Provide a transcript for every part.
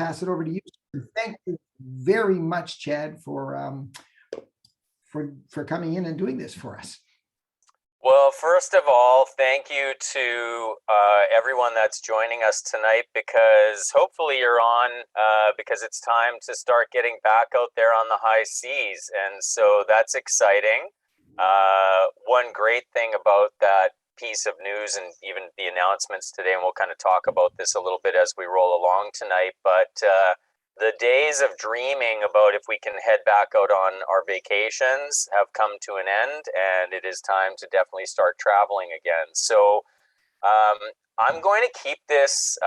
pass it over to you. Thank you very much, Chad, for coming in and doing this for us. Well, first of all, thank you to everyone that's joining us tonight, because hopefully you're on because it's time to start getting back out there on the high seas. And so that's exciting. One great thing about that piece of news and even the announcements today, and we'll kind of talk about this a little bit as we roll along tonight, but the days of dreaming about if we can head back out on our vacations have come to an end, and it is time to definitely start traveling again. So I'm going to keep this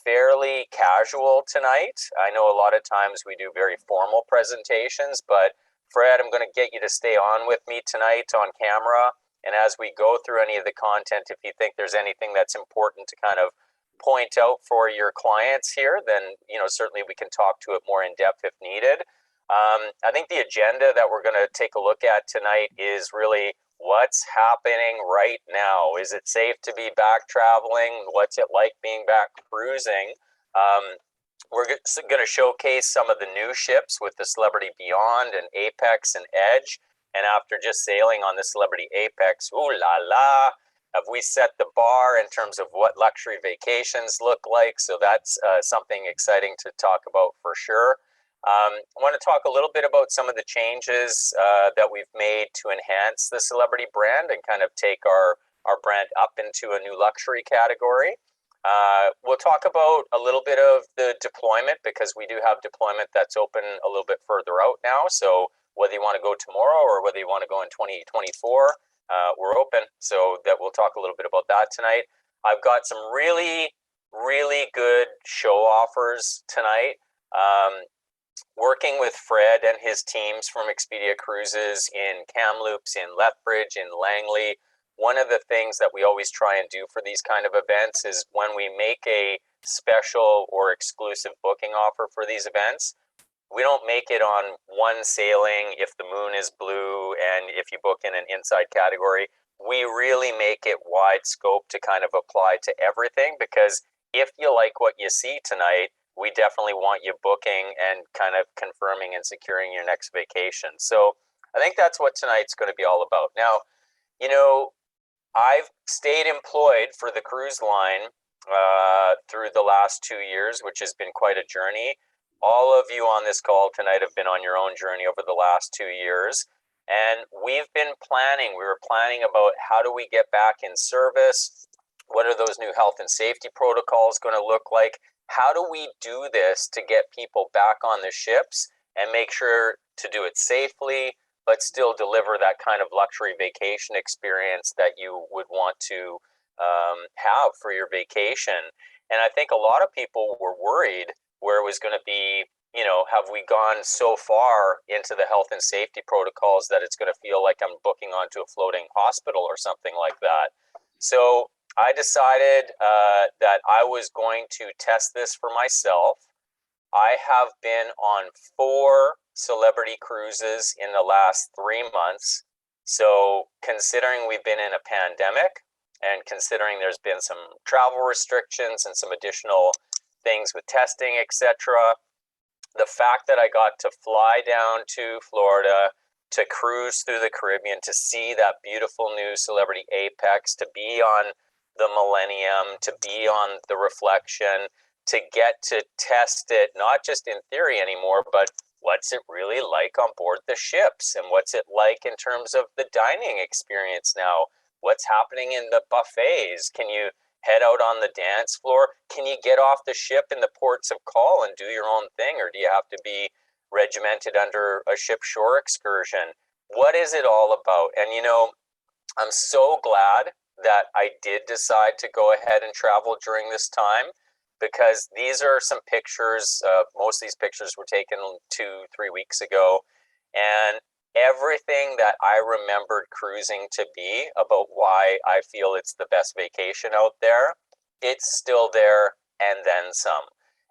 fairly casual tonight. I know a lot of times we do very formal presentations, but Fred, I'm going to get you to stay on with me tonight on camera. And as we go through any of the content, if you think there's anything that's important to kind of point out for your clients here, then certainly we can talk to it more in depth if needed. I think the agenda that we're going to take a look at tonight is really what's happening right now. Is it safe to be back traveling? What's it like being back cruising? We're going to showcase some of the new ships with the Celebrity Beyond and Apex and Edge. And after just sailing on the Celebrity Apex, ooh la la, have we set the bar in terms of what luxury vacations look like? So that's something exciting to talk about for sure. I want to talk a little bit about some of the changes that we've made to enhance the Celebrity brand and kind of take our brand up into a new luxury category. We'll talk about a little bit of the deployment, because we do have deployment that's open a little bit further out now. So whether you want to go tomorrow or whether you want to go in 2024, we're open. So that we'll talk a little bit about that tonight. I've got some really, really good show offers tonight. Working with Fred and his teams from Expedia Cruises in Kamloops, in Lethbridge, in Langley, one of the things that we always try and do for these kind of events is when we make a special or exclusive booking offer for these events, we don't make it on one sailing if the moon is blue and if you book in an inside category. We really make it wide scope to kind of apply to everything, because if you like what you see tonight, we definitely want you booking and kind of confirming and securing your next vacation. So I think that's what tonight's going to be all about. Now, I've stayed employed for the cruise line through the last 2 years, which has been quite a journey. All of you on this call tonight have been on your own journey over the last 2 years. And we've been planning. We were planning about how do we get back in service? What are those new health and safety protocols going to look like? How do we do this to get people back on the ships and make sure to do it safely, but still deliver that kind of luxury vacation experience that you would want to have for your vacation? And I think a lot of people were worried where it was going to be, have we gone so far into the health and safety protocols that it's going to feel like I'm booking onto a floating hospital or something like that? So I decided that I was going to test this for myself. I have been on 4 Celebrity cruises in the last 3 months. So considering we've been in a pandemic and considering there's been some travel restrictions and some additional things with testing, etc., the fact that I got to fly down to Florida, to cruise through the Caribbean, to see that beautiful new Celebrity Apex, to be on the Millennium, to be on the Reflection, to get to test it, not just in theory anymore, but what's it really like on board the ships, and what's it like in terms of the dining experience now? What's happening in the buffets? Can you head out on the dance floor? Can you get off the ship in the ports of call and do your own thing, or do you have to be regimented under a ship shore excursion? What is it all about? And I'm so glad that I did decide to go ahead and travel during this time, because these are some pictures. Most of these pictures were taken 2-3 weeks ago, and everything that I remembered cruising to be about why I feel it's the best vacation out there, it's still there and then some.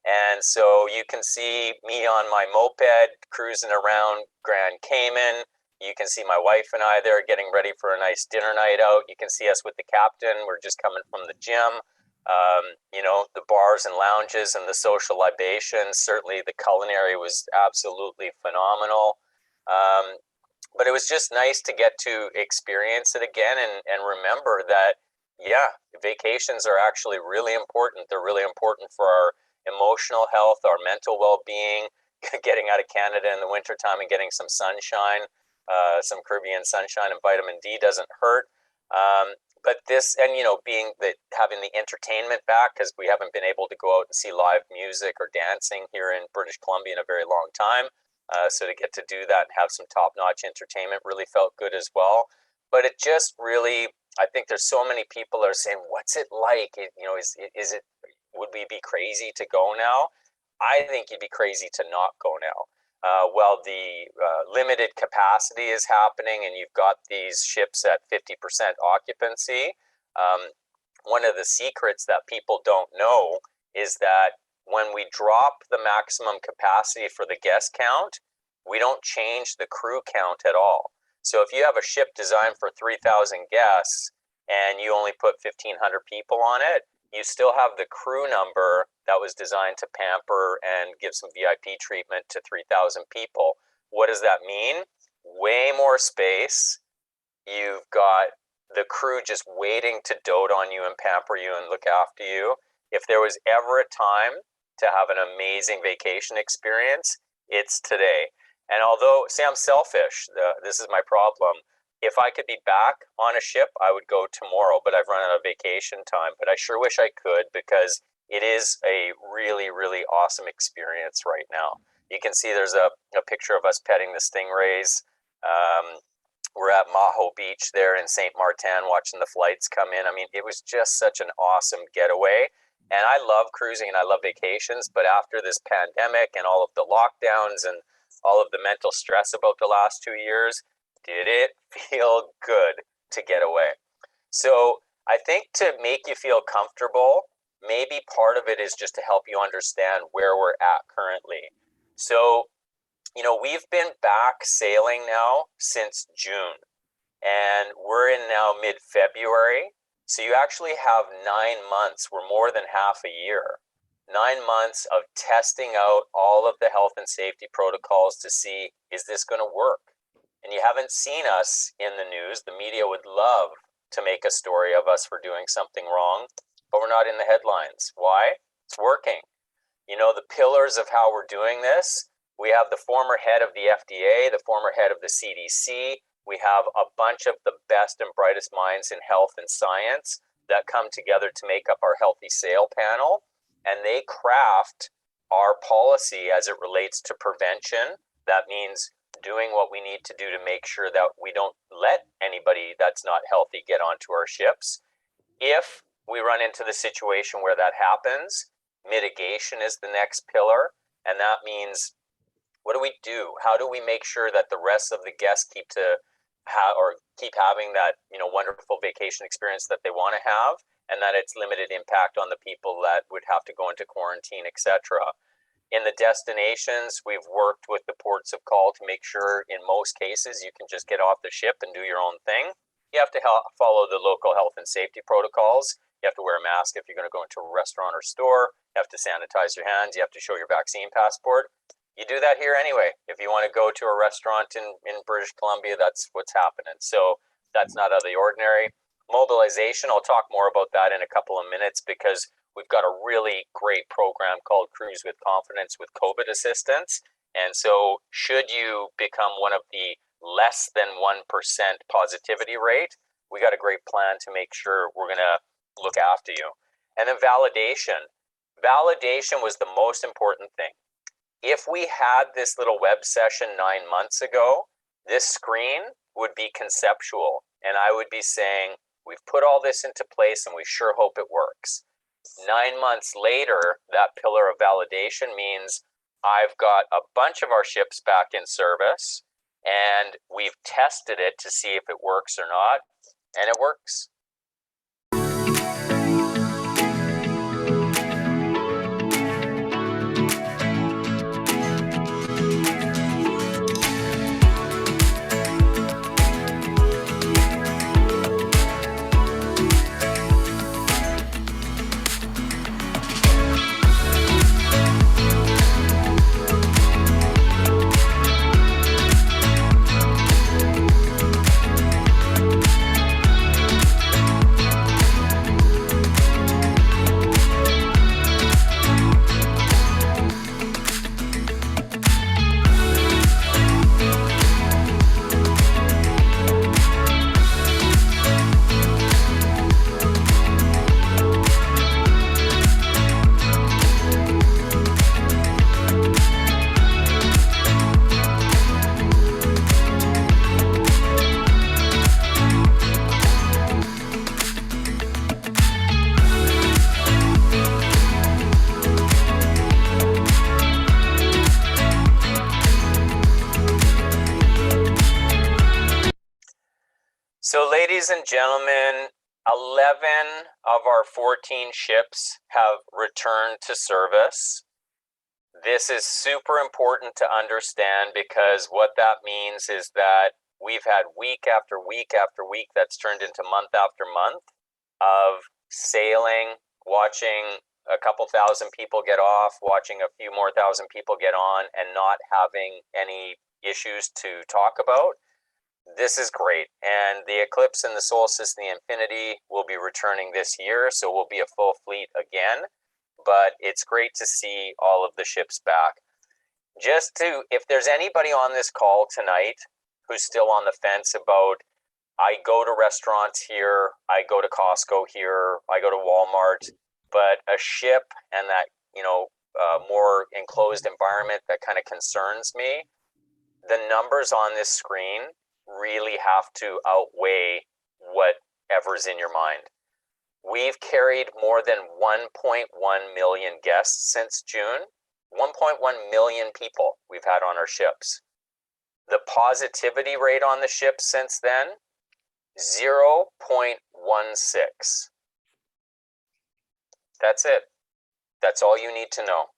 And so you can see me on my moped cruising around Grand Cayman. You can see my wife and I there getting ready for a nice dinner night out. You can see us with the captain. We're just coming from the gym. The bars and lounges and the social libations, certainly the culinary was absolutely phenomenal. But it was just nice to get to experience it again and remember that, yeah, vacations are actually really important. They're really important for our emotional health, our mental well-being, getting out of Canada in the wintertime and getting some sunshine, some Caribbean sunshine and vitamin D doesn't hurt. But this, and having the entertainment back, because we haven't been able to go out and see live music or dancing here in British Columbia in a very long time. So to get to do that and have some top-notch entertainment really felt good as well. But it just really, I think there's so many people are saying, "What's it like? Is it? Would we be crazy to go now?" I think you'd be crazy to not go now. While the limited capacity is happening and you've got these ships at 50% occupancy, one of the secrets that people don't know is that when we drop the maximum capacity for the guest count, we don't change the crew count at all. So if you have a ship designed for 3,000 guests and you only put 1,500 people on it, you still have the crew number that was designed to pamper and give some VIP treatment to 3,000 people. What does that mean? Way more space. You've got the crew just waiting to dote on you and pamper you and look after you. If there was ever a time to have an amazing vacation experience, it's today. And although, say I'm selfish, this is my problem. If I could be back on a ship, I would go tomorrow, but I've run out of vacation time. But I sure wish I could, because it is a really, really awesome experience right now. You can see there's a picture of us petting the stingrays. We're at Maho Beach there in St. Martin watching the flights come in. I mean, it was just such an awesome getaway. And I love cruising and I love vacations, but after this pandemic and all of the lockdowns and all of the mental stress about the last 2 years, did it feel good to get away? So I think to make you feel comfortable, maybe part of it is just to help you understand where we're at currently. So, we've been back sailing now since June, and we're in now mid-February. So you actually have 9 months. We're more than half a year. 9 months of testing out all of the health and safety protocols to see, is this going to work? And you haven't seen us in the news. The media would love to make a story of us for doing something wrong, but we're not in the headlines. Why? It's working. The pillars of how we're doing this, we have the former head of the FDA, the former head of the CDC. We have a bunch of the best and brightest minds in health and science that come together to make up our Healthy Sail panel, and they craft our policy as it relates to prevention. That means doing what we need to do to make sure that we don't let anybody that's not healthy get onto our ships. If we run into the situation where that happens, mitigation is the next pillar, and that means, what do we do? How do we make sure that the rest of the guests keep having that wonderful vacation experience that they want to have, and that it's limited impact on the people that would have to go into quarantine, etc. In the destinations, we've worked with the ports of call to make sure in most cases you can just get off the ship and do your own thing. You have to follow the local health and safety protocols. You have to wear a mask if you're going to go into a restaurant or store. You have to sanitize your hands. You have to show your vaccine passport. You do that here anyway. If you want to go to a restaurant in British Columbia, that's what's happening. So that's not out of the ordinary. Mobilization, I'll talk more about that in a couple of minutes, because we've got a really great program called Cruise with Confidence with COVID assistance. And so should you become one of the less than 1% positivity rate, we got a great plan to make sure we're going to look after you. And then validation. Validation was the most important thing. If we had this little web session 9 months ago, this screen would be conceptual. And I would be saying, we've put all this into place and we sure hope it works. 9 months later, that pillar of validation means I've got a bunch of our ships back in service, and we've tested it to see if it works or not, and it works. ladies and gentlemen, 11 of our 14 ships have returned to service. This is super important to understand because what that means is that we've had week after week after week that's turned into month after month of sailing, watching a couple thousand people get off, watching a few more thousand people get on, and not having any issues to talk about. This is great. And the Eclipse and the Solstice and the Infinity will be returning this year, so we'll be a full fleet again. But it's great to see all of the ships back. If there's anybody on this call tonight who's still on the fence about, I go to restaurants here, I go to Costco here, I go to Walmart, but a ship and that, more enclosed environment that kind of concerns me, the numbers on this screen really have to outweigh whatever's in your mind. We've carried more than 1.1 million guests since June. 1.1 million people we've had on our ships. The positivity rate on the ships since then, 0.16. That's it. That's all you need to know.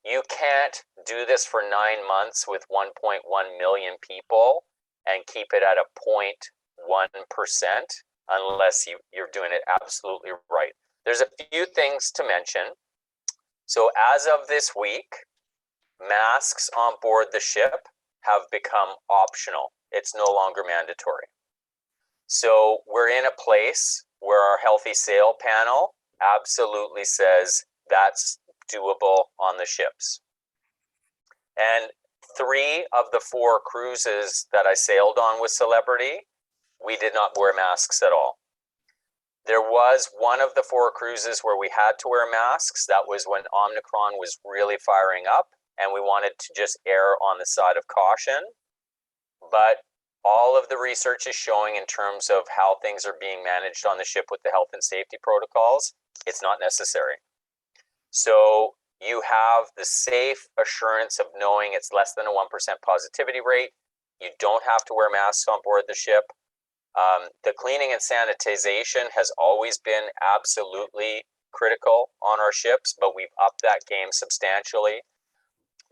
You can't do this for 9 months with 1.1 million people and keep it at a 0.1% unless you're doing it absolutely right. There's a few things to mention. So as of this week, masks on board the ship have become optional. It's no longer mandatory. So we're in a place where our Healthy Sail panel absolutely says that's doable on the ships. And 3 of the 4 cruises that I sailed on with Celebrity, we did not wear masks at all. There was one of the 4 cruises where we had to wear masks. That was when Omicron was really firing up, and we wanted to just err on the side of caution. But all of the research is showing in terms of how things are being managed on the ship with the health and safety protocols, it's not necessary. So you have the safe assurance of knowing it's less than a 1% positivity rate. You don't have to wear masks on board the ship. The cleaning and sanitization has always been absolutely critical on our ships, but we've upped that game substantially.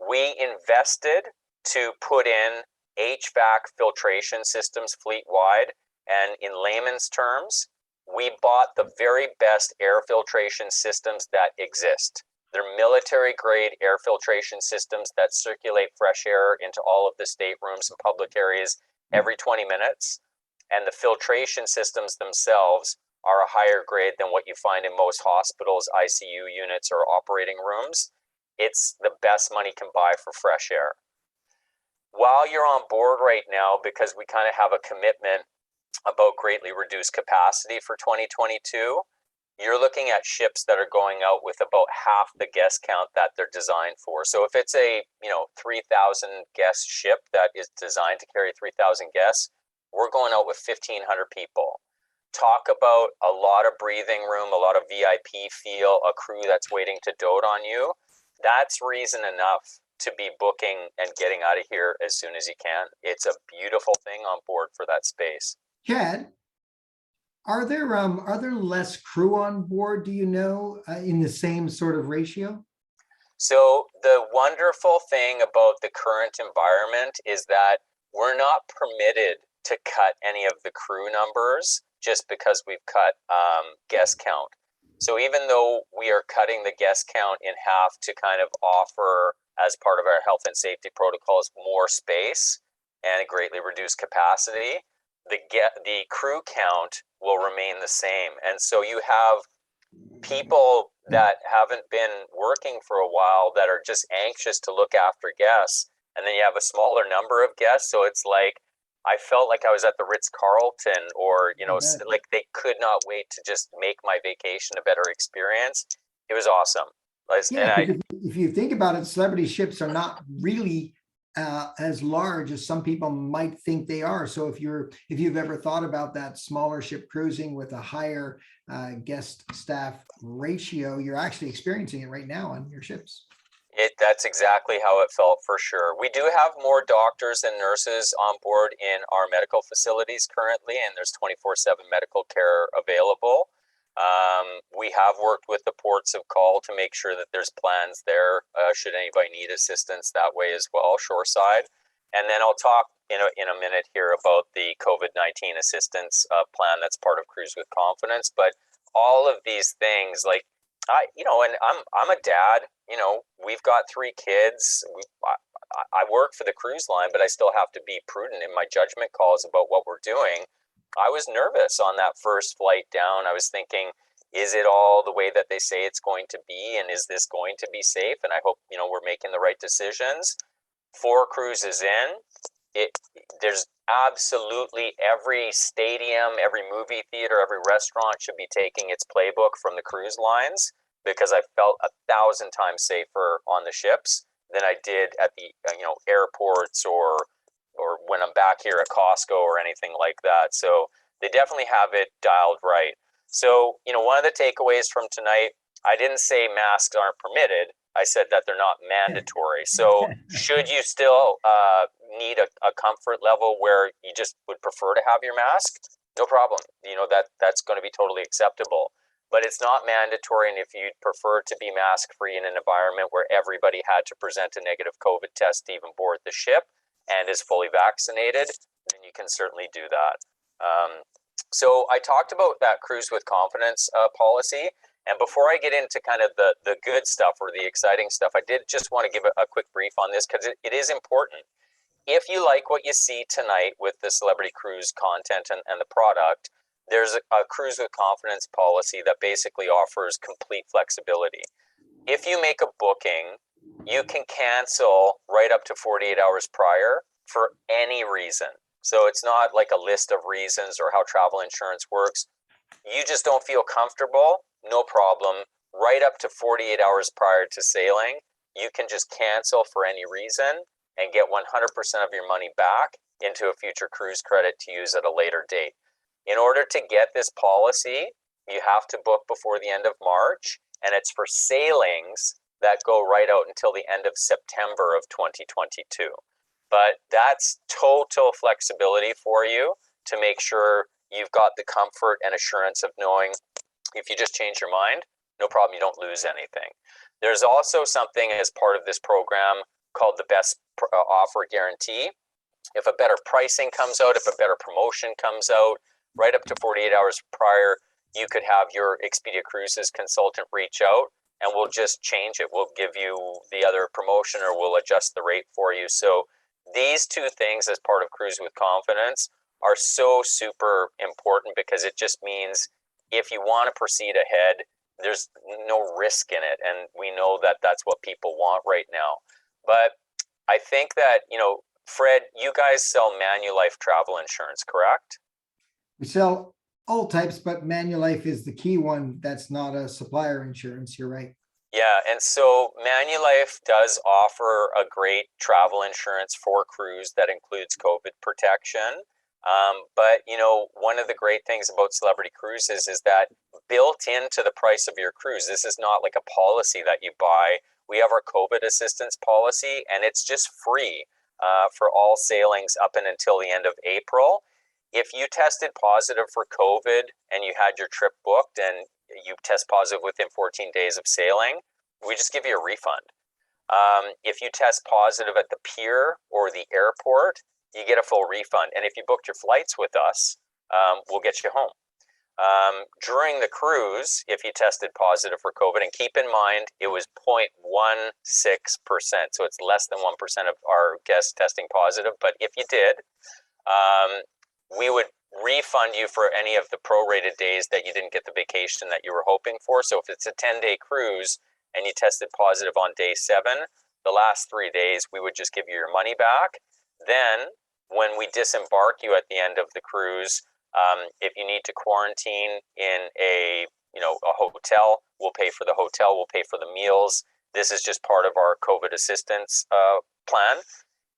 We invested to put in HVAC filtration systems fleet-wide, and in layman's terms, we bought the very best air filtration systems that exist. They're military-grade air filtration systems that circulate fresh air into all of the staterooms and public areas every 20 minutes. And the filtration systems themselves are a higher grade than what you find in most hospitals, ICU units, or operating rooms. It's the best money can buy for fresh air. While you're on board right now, because we kind of have a commitment about greatly reduced capacity for 2022, you're looking at ships that are going out with about half the guest count that they're designed for. So if it's a 3,000 guest ship that is designed to carry 3,000 guests, we're going out with 1,500 people. Talk about a lot of breathing room, a lot of VIP feel, a crew that's waiting to dote on you. That's reason enough to be booking and getting out of here as soon as you can. It's a beautiful thing on board for that space. Chad, are there less crew on board, do you know, in the same sort of ratio? So the wonderful thing about the current environment is that we're not permitted to cut any of the crew numbers just because we've cut guest count. So even though we are cutting the guest count in half to kind of offer, as part of our health and safety protocols, more space and a greatly reduced capacity, the crew count will remain the same. And so you have people that haven't been working for a while that are just anxious to look after guests. And then you have a smaller number of guests. So it's like, I felt like I was at the Ritz-Carlton, or, like they could not wait to just make my vacation a better experience. It was awesome. Yeah, if you think about it, celebrity ships are not really as large as some people might think they are. So if you've ever thought about that smaller ship cruising with a higher guest staff ratio, you're actually experiencing it right now on your ships. That's exactly how it felt for sure. We do have more doctors and nurses on board in our medical facilities currently, and there's 24/7 medical care available. We have worked with the ports of call to make sure that there's plans there should anybody need assistance that way as well, shoreside. And then I'll talk in a minute here about the COVID-19 assistance plan that's part of Cruise with Confidence. But all of these things, like and I'm a dad. We've got 3 kids. I work for the cruise line, but I still have to be prudent in my judgment calls about what we're doing. I was nervous on that first flight down. I was thinking, is it all the way that they say it's going to be, and is this going to be safe? And I hope we're making the right decisions. 4 cruises in, there's absolutely every stadium, every movie theater, every restaurant should be taking its playbook from the cruise lines, because I felt 1,000 times safer on the ships than I did at the airports or when I'm back here at Costco or anything like that. So they definitely have it dialed right. So one of the takeaways from tonight, I didn't say masks aren't permitted. I said that they're not mandatory. So should you still need a comfort level where you just would prefer to have your mask, no problem. That's going to be totally acceptable. But it's not mandatory, and if you'd prefer to be mask free in an environment where everybody had to present a negative COVID test to even board the ship and is fully vaccinated, then you can certainly do that. So I talked about that Cruise with Confidence policy. And before I get into kind of the good stuff or the exciting stuff, I did just want to give a quick brief on this, because it is important. If you like what you see tonight with the Celebrity Cruise content and the product, there's a Cruise with Confidence policy that basically offers complete flexibility. If you make a booking, you can cancel right up to 48 hours prior for any reason. So it's not like a list of reasons or how travel insurance works. You just don't feel comfortable, no problem. Right up to 48 hours prior to sailing, you can just cancel for any reason and get 100% of your money back into a future cruise credit to use at a later date. In order to get this policy, you have to book before the end of March, and it's for sailings that go right out until the end of September of 2022. But that's total flexibility for you to make sure you've got the comfort and assurance of knowing if you just change your mind, no problem, you don't lose anything. There's also something as part of this program called the best offer guarantee. If a better pricing comes out, if a better promotion comes out, right up to 48 hours prior, you could have your Expedia Cruises consultant reach out and we'll just change it. We'll give you the other promotion or we'll adjust the rate for you. So these 2 things as part of Cruise with Confidence are so super important, because it just means if you want to proceed ahead, there's no risk in it. And we know that that's what people want right now. But I think that, Fred, you guys sell Manulife travel insurance, correct? We sell all types, but Manulife is the key one. That's not a supplier insurance. You're right. Yeah, and so Manulife does offer a great travel insurance for cruise that includes COVID protection. But one of the great things about Celebrity Cruises is that built into the price of your cruise, this is not like a policy that you buy. We have our COVID assistance policy, and it's just free for all sailings up and until the end of April. If you tested positive for COVID and you had your trip booked and you test positive within 14 days of sailing, we just give you a refund. If you test positive at the pier or the airport, you get a full refund. And if you booked your flights with us, we'll get you home. During the cruise, if you tested positive for COVID, and keep in mind, it was 0.16%, so it's less than 1% of our guests testing positive. But if you did, we would refund you for any of the prorated days that you didn't get the vacation that you were hoping for. So if it's a 10-day cruise and you tested positive on day 7, the last 3 days, we would just give you your money back. Then when we disembark you at the end of the cruise, if you need to quarantine in a hotel, we'll pay for the hotel, we'll pay for the meals. This is just part of our COVID assistance plan.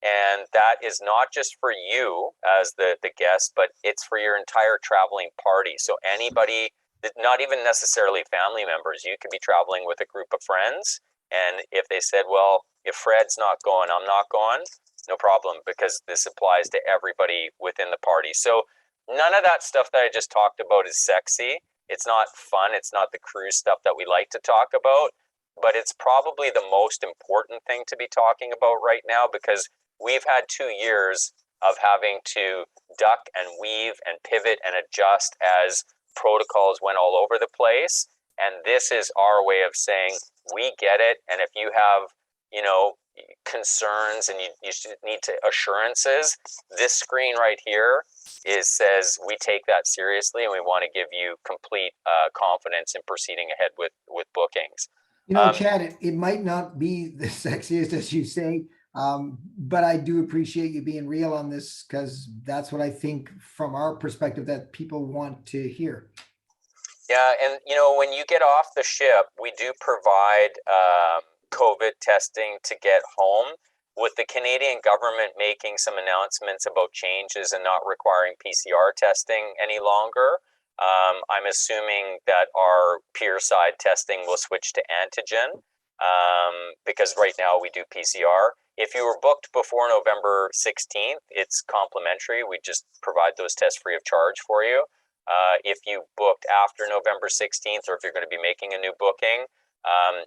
And that is not just for you as the guest, but it's for your entire traveling party. So anybody, not even necessarily family members, you could be traveling with a group of friends And if they said, well, if Fred's not going, I'm not going, no problem, because this applies to everybody within the party. So none of that stuff that I just talked about is sexy. It's not fun. It's not the cruise stuff that we like to talk about, but it's probably the most important thing to be talking about right now, because we've had 2 years of having to duck and weave and pivot and adjust as protocols went all over the place. And this is our way of saying, we get it. And if you have, you know, concerns and you need to assurances, this screen right here says we take that seriously, and we want to give you complete confidence in proceeding ahead with bookings. You know, Chad, it might not be the sexiest as you say, but I do appreciate you being real on this, because that's what I think from our perspective that people want to hear. Yeah, and you know, when you get off the ship, we do provide COVID testing to get home. With the Canadian government making some announcements about changes and not requiring PCR testing any longer, I'm assuming that our pier side testing will switch to antigen, because right now we do PCR. If you were booked before November 16th, it's complimentary. We just provide those tests free of charge for you. If you booked after November 16th, or if you're going to be making a new booking,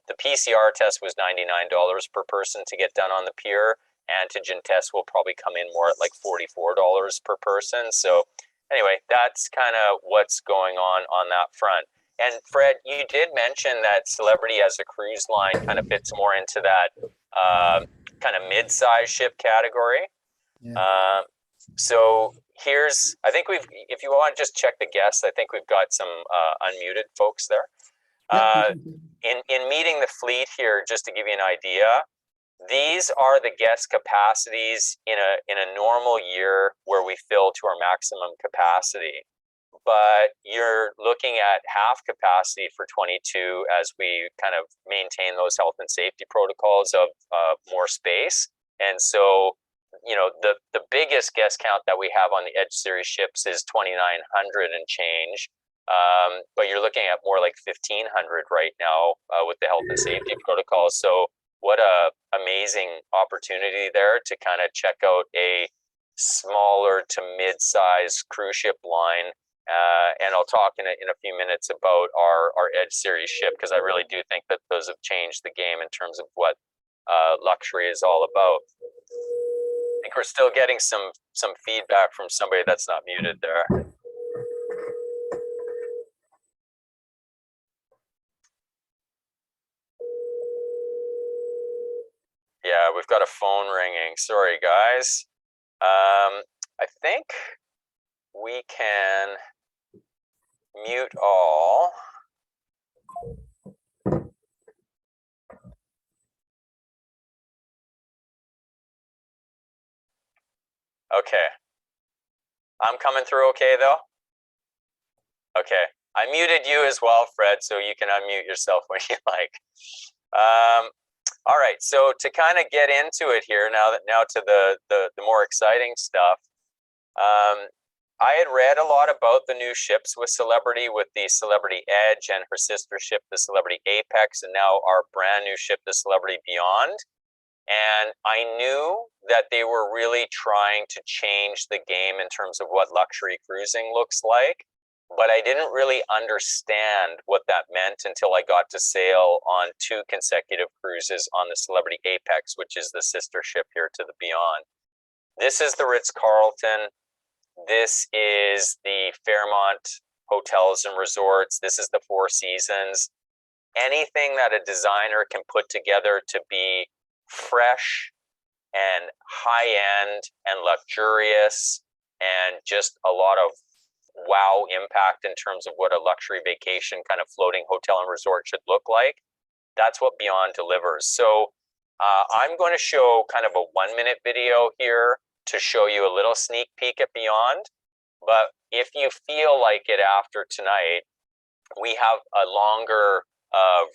the PCR test was $99 per person to get done on the pier. Antigen tests will probably come in more at like $44 per person. So anyway, that's kind of what's going on that front. And Fred, you did mention that Celebrity as a cruise line kind of fits more into that kind of mid-size ship category. Yeah. So here's, I think if you want to just check the guests, I think we've got some unmuted folks there. In meeting the fleet here, just to give you an idea, these are the guest capacities in a normal year where we fill to our maximum capacity. But you're looking at half capacity for 22 as we kind of maintain those health and safety protocols of more space. And so, you know, the biggest guest count that we have on the Edge Series ships is 2,900 and change. But you're looking at more like 1,500 right now with the health and safety protocols. So what a amazing opportunity there to kind of check out a smaller to mid-size cruise ship line. And I'll talk in a few minutes about our Edge Series ship, because I really do think that those have changed the game in terms of what luxury is all about. I think we're still getting some feedback from somebody that's not muted there. Yeah, we've got a phone ringing. Sorry, guys. I think we can mute all. Okay. I'm coming through okay, though? Okay. I muted you as well, Fred, so you can unmute yourself when you like. All right, so to kind of get into it here now to the more exciting stuff, I had read a lot about the new ships with Celebrity, with the Celebrity Edge and her sister ship, the Celebrity Apex, and now our brand new ship, the Celebrity Beyond. And I knew that they were really trying to change the game in terms of what luxury cruising looks like. But I didn't really understand what that meant until I got to sail on 2 consecutive cruises on the Celebrity Apex, which is the sister ship here to the Beyond. This is the Ritz-Carlton. This is the Fairmont Hotels and Resorts. This is the Four Seasons. Anything that a designer can put together to be fresh and high-end and luxurious and just a lot of wow impact in terms of what a luxury vacation kind of floating hotel and resort should look like. That's what Beyond delivers. So I'm going to show kind of a 1-minute video here to show you a little sneak peek at Beyond. But if you feel like it after tonight, we have a longer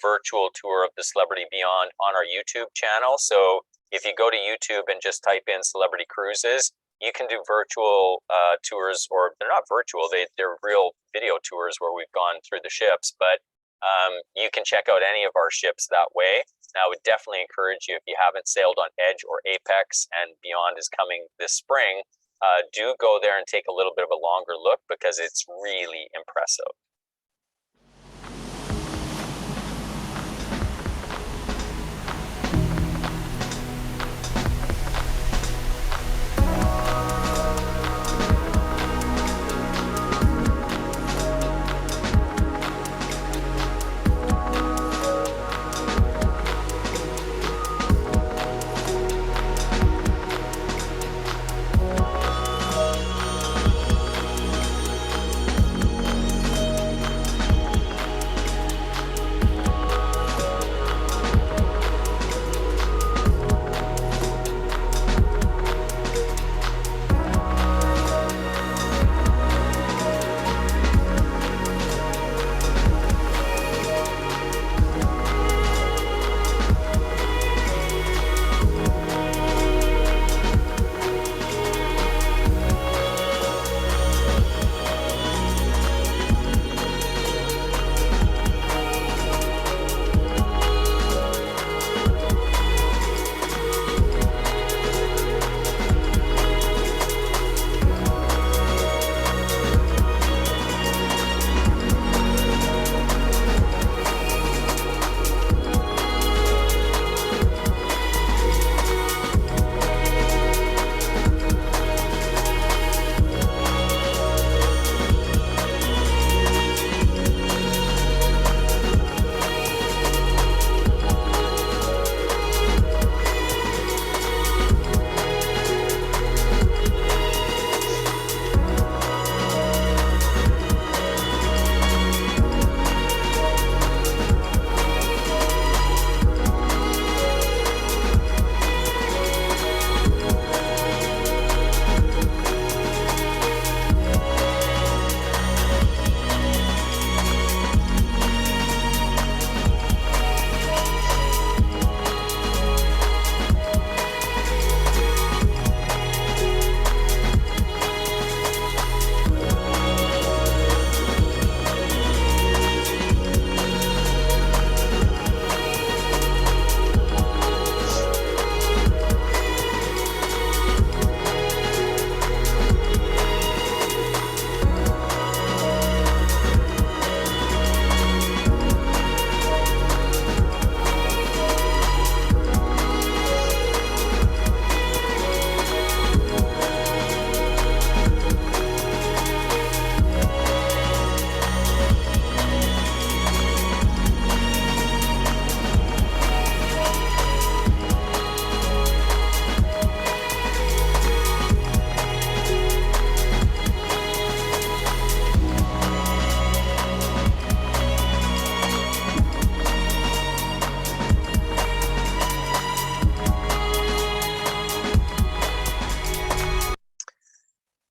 virtual tour of the Celebrity Beyond on our YouTube channel. So if you go to YouTube and just type in Celebrity Cruises, you can do virtual tours, or they're not virtual, they're real video tours where we've gone through the ships, but you can check out any of our ships that way. Now, I would definitely encourage you, if you haven't sailed on Edge or Apex, and Beyond is coming this spring, do go there and take a little bit of a longer look, because it's really impressive.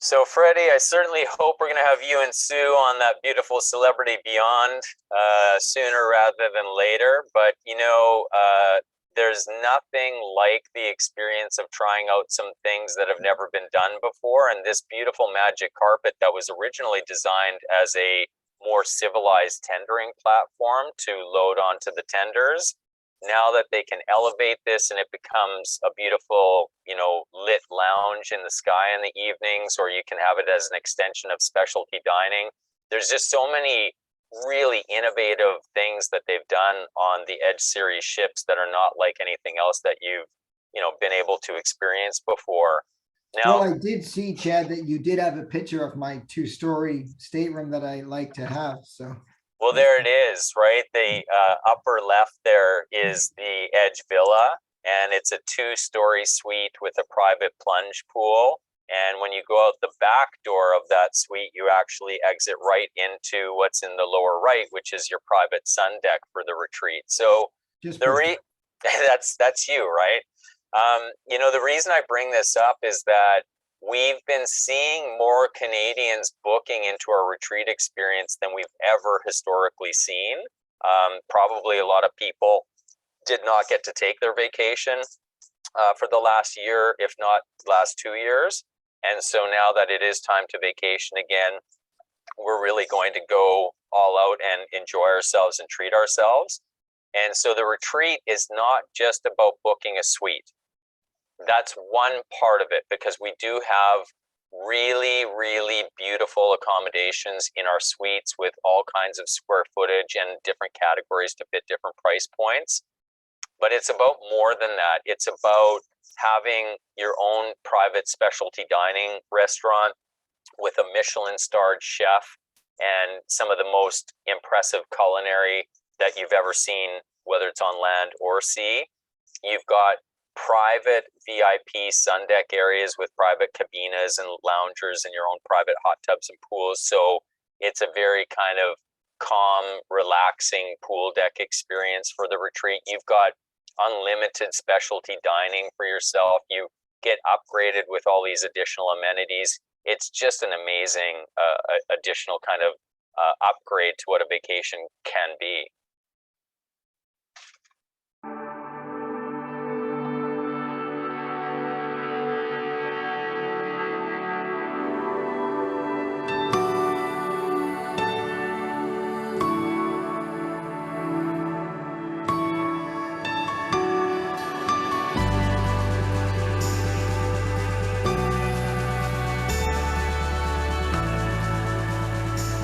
So, Freddie, I certainly hope we're going to have you and Sue on that beautiful Celebrity Beyond sooner rather than later. But, there's nothing like the experience of trying out some things that have never been done before. And this beautiful magic carpet that was originally designed as a more civilized tendering platform to load onto the tenders, now that they can elevate this and it becomes a beautiful, lit lounge in the sky in the evenings, or you can have it as an extension of specialty dining. There's just so many really innovative things that they've done on the Edge series ships that are not like anything else that you've, been able to experience before. Now, Well, I did see, Chad, that you did have a picture of my 2-story stateroom that I like to have, so. well, there it is, right? The upper left there is the Edge Villa, and it's a 2-story suite with a private plunge pool. And when you go out the back door of that suite, you actually exit right into what's in the lower right, which is your private sun deck for the retreat. So Just that's you, right? The reason I bring this up is that we've been seeing more Canadians booking into our retreat experience than we've ever historically seen. Probably a lot of people did not get to take their vacation for the last year, if not last 2 years. And so now that it is time to vacation again, we're really going to go all out and enjoy ourselves and treat ourselves. And so the retreat is not just about booking a suite. That's one part of it, because we do have really, really beautiful accommodations in our suites with all kinds of square footage and different categories to fit different price points. But it's about more than that. It's about having your own private specialty dining restaurant with a Michelin-starred chef and some of the most impressive culinary that you've ever seen, whether it's on land or sea. You've got private VIP sun deck areas with private cabinas and loungers and your own private hot tubs and pools. So it's a very kind of calm, relaxing pool deck experience for the retreat. You've got unlimited specialty dining for yourself. You get upgraded with all these additional amenities. It's just an amazing additional kind of upgrade to what a vacation can be.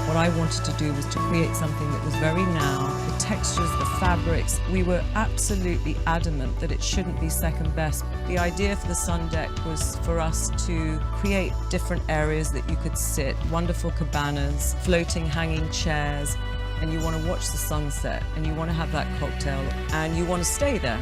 What I wanted to do was to create something that was very now, the textures, the fabrics. We were absolutely adamant that it shouldn't be second best. The idea for the sun deck was for us to create different areas that you could sit, wonderful cabanas, floating hanging chairs, and you want to watch the sunset, and you want to have that cocktail, and you want to stay there.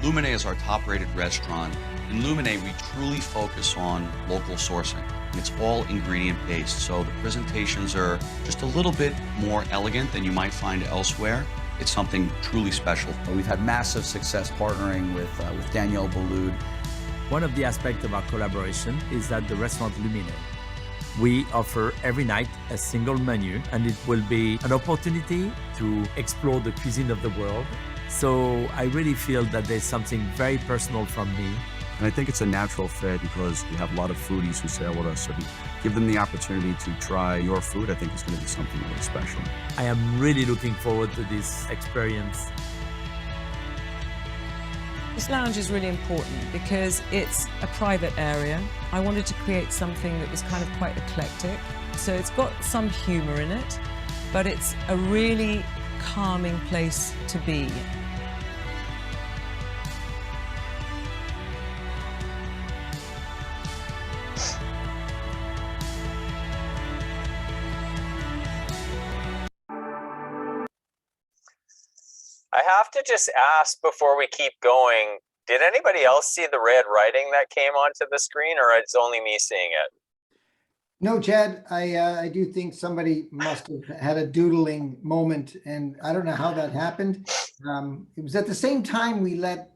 Lumine is our top-rated restaurant. In Lumine, we truly focus on local sourcing. It's all ingredient-based, so the presentations are just a little bit more elegant than you might find elsewhere. It's something truly special. We've had massive success partnering with Daniel Boulud. One of the aspects of our collaboration is that the restaurant Lumine, we offer every night a single menu, and it will be an opportunity to explore the cuisine of the world. So I really feel that there's something very personal from me. And I think it's a natural fit because we have a lot of foodies who sail with us. So to give them the opportunity to try your food, I think it's going to be something really special. I am really looking forward to this experience. This lounge is really important because it's a private area. I wanted to create something that was kind of quite eclectic. So it's got some humor in it, but it's a really calming place to be. I have to just ask before we keep going, did anybody else see the red writing that came onto the screen, or it's only me seeing it? No, Chad, I do think somebody must have had a doodling moment, and I don't know how that happened. It was at the same time we let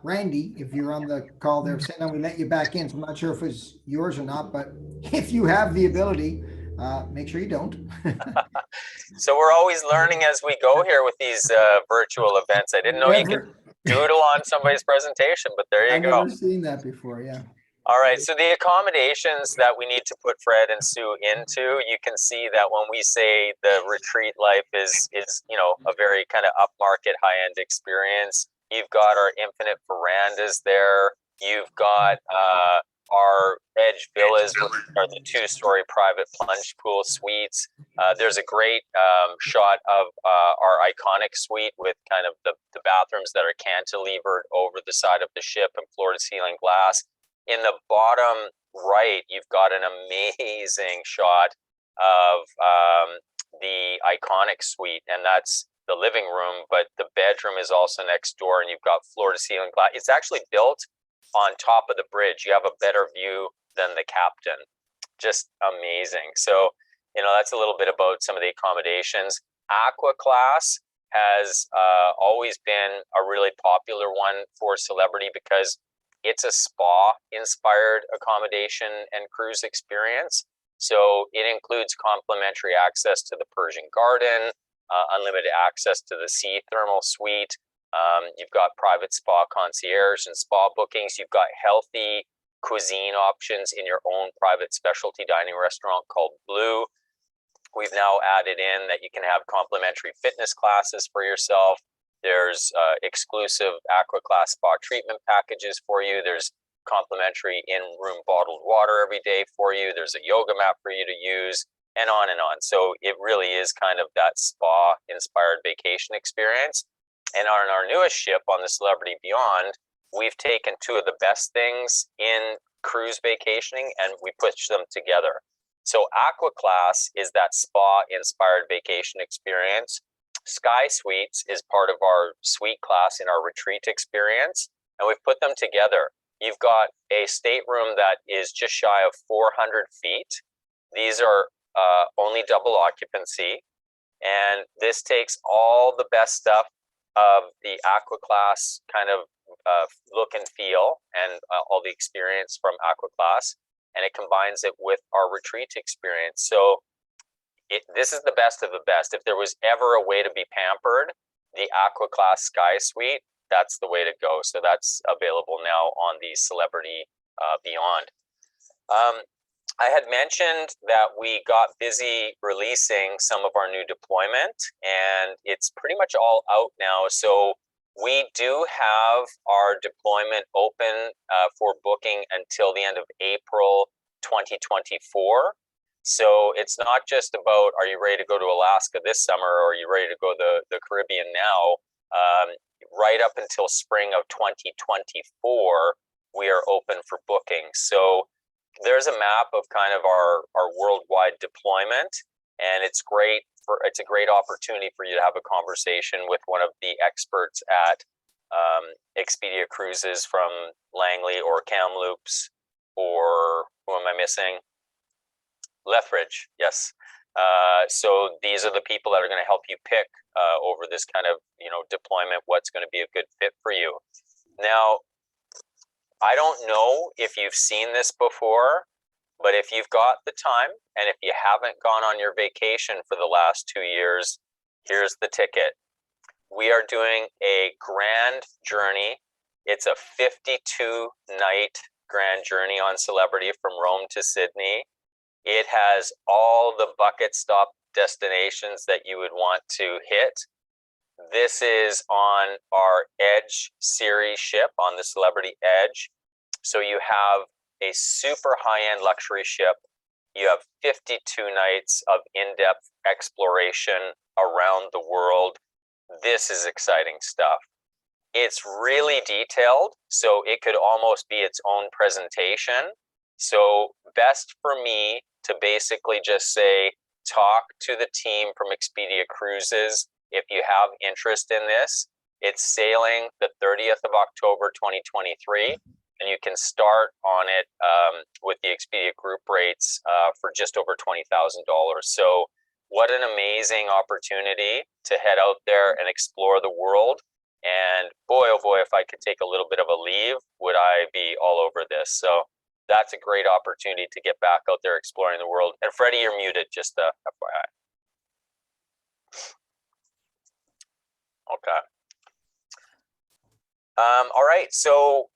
Randy, if you're on the call there, we let you back in. So I'm not sure if it was yours or not, but if you have the ability, make sure you don't. So we're always learning as we go here with these virtual events. I didn't know you could doodle on somebody's presentation, but there you go. I've never seen that before, yeah. All right, so the accommodations that we need to put Fred and Sue into, you can see that when we say the retreat life is you know, a very kind of upmarket high-end experience. You've got our infinite verandas there. You've got our Edge Villas, which are the 2-story private plunge pool suites. There's a great shot of our iconic suite with kind of the bathrooms that are cantilevered over the side of the ship and floor-to-ceiling glass. In the bottom right, you've got an amazing shot of the iconic suite, and that's the living room, but the bedroom is also next door, and you've got floor-to-ceiling glass. It's actually built on top of the bridge. You have a better view than the captain. Just amazing. So, you know, that's a little bit about some of the accommodations. Aqua Class has always been a really popular one for Celebrity because it's a spa-inspired accommodation and cruise experience. So it includes complimentary access to the Persian Garden, unlimited access to the Sea Thermal Suite. You've got private spa concierge and spa bookings. You've got healthy cuisine options in your own private specialty dining restaurant called Blue. We've now added in that you can have complimentary fitness classes for yourself. There's exclusive Aqua Class spa treatment packages for you. There's complimentary in-room bottled water every day for you. There's a yoga mat for you to use, and on and on. So it really is kind of that spa-inspired vacation experience. And on our newest ship, on the Celebrity Beyond, we've taken two of the best things in cruise vacationing and we pushed them together. So Aqua Class is that spa-inspired vacation experience. Sky Suites is part of our suite class in our retreat experience, and we've put them together. You've got a stateroom that is just shy of 400 feet. These are only double occupancy, and this takes all the best stuff of the Aqua Class kind of look and feel and all the experience from Aqua Class, and it combines it with our retreat experience. So this is the best of the best. If there was ever a way to be pampered, the Aqua Class Sky Suite, that's the way to go. So that's available now on the Celebrity Beyond. I had mentioned that we got busy releasing some of our new deployment, and it's pretty much all out now. So we do have our deployment open for booking until the end of April 2024. So it's not just about, are you ready to go to Alaska this summer, or are you ready to go to the Caribbean now? Right up until spring of 2024, we are open for booking. So there's a map of kind of our worldwide deployment, and it's a great opportunity for you to have a conversation with one of the experts at Expedia Cruises from Langley or Kamloops, or who am I missing? Lethbridge, yes. So these are the people that are going to help you pick over this kind of deployment what's going to be a good fit for you. Now, I don't know if you've seen this before, but if you've got the time and if you haven't gone on your vacation for the last 2 years, here's the ticket. We are doing a grand journey. It's a 52-night grand journey on Celebrity from Rome to Sydney. It has all the bucket stop destinations that you would want to hit. This is on our Edge series ship, on the Celebrity Edge. So you have a super high-end luxury ship. You have 52 nights of in-depth exploration around the world. This is exciting stuff. It's really detailed, so it could almost be its own presentation. So best for me to basically just say, talk to the team from Expedia Cruises if you have interest in this. It's sailing the 30th of October 2023, and you can start on it with the Expedia group rates for just over $20,000. So what an amazing opportunity to head out there and explore the world. And boy, oh boy, if I could take a little bit of a leave, would I be all over this. So that's a great opportunity to get back out there exploring the world. And Freddie, you're muted, just FYI. Okay. All right, so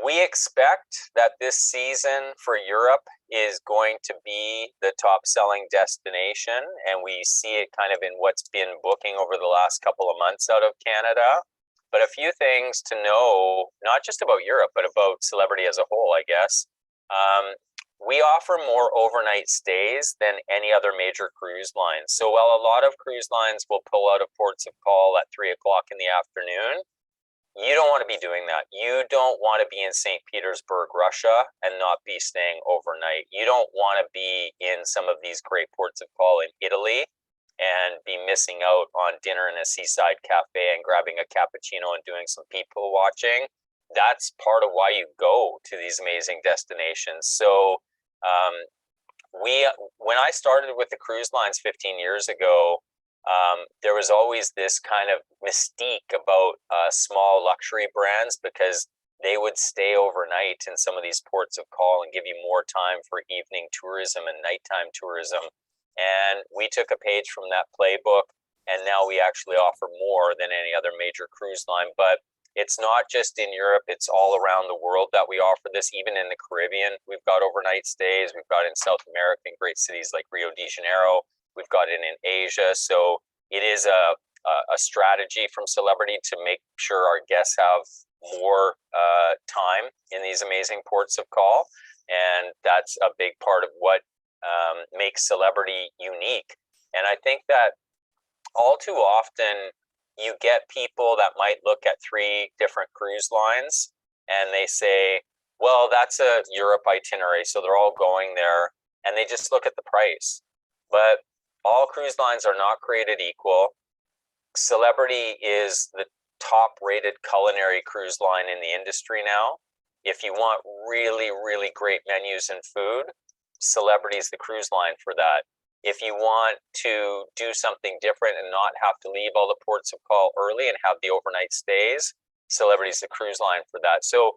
we expect that this season for Europe is going to be the top selling destination, and we see it kind of in what's been booking over the last couple of months out of Canada. But a few things to know, not just about Europe, but about Celebrity as a whole, I guess. We offer more overnight stays than any other major cruise line. So while a lot of cruise lines will pull out of ports of call at 3 o'clock in the afternoon, you don't want to be doing that. You don't want to be in St. Petersburg, Russia, and not be staying overnight. You don't want to be in some of these great ports of call in Italy and be missing out on dinner in a seaside cafe and grabbing a cappuccino and doing some people watching. That's part of why you go to these amazing destinations. So when I started with the cruise lines 15 years ago, there was always this kind of mystique about small luxury brands, because they would stay overnight in some of these ports of call and give you more time for evening tourism and nighttime tourism. And we took a page from that playbook, and now we actually offer more than any other major cruise line. But it's not just in Europe, it's all around the world that we offer this. Even in the Caribbean, we've got overnight stays. We've got in South America in great cities like Rio de Janeiro. We've got it in Asia. So it is a strategy from Celebrity to make sure our guests have more time in these amazing ports of call. And that's a big part of what makes Celebrity unique. And I think that all too often you get people that might look at 3 different cruise lines and they say, well, that's a Europe itinerary, so they're all going there, and they just look at the price. But all cruise lines are not created equal. Celebrity is the top rated culinary cruise line in the industry now. If you want really, really great menus and food, Celebrity is the cruise line for that. If you want to do something different and not have to leave all the ports of call early and have the overnight stays, Celebrity is the cruise line for that. So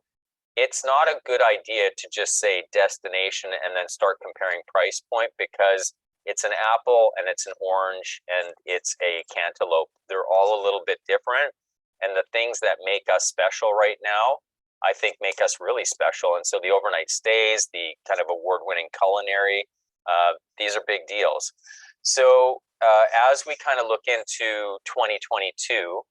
it's not a good idea to just say destination and then start comparing price point, because it's an apple and it's an orange and it's a cantaloupe. They're all a little bit different. And the things that make us special right now, I think make us really special. And so the overnight stays, the kind of award-winning culinary, these are big deals. So as we kind of look into 2022,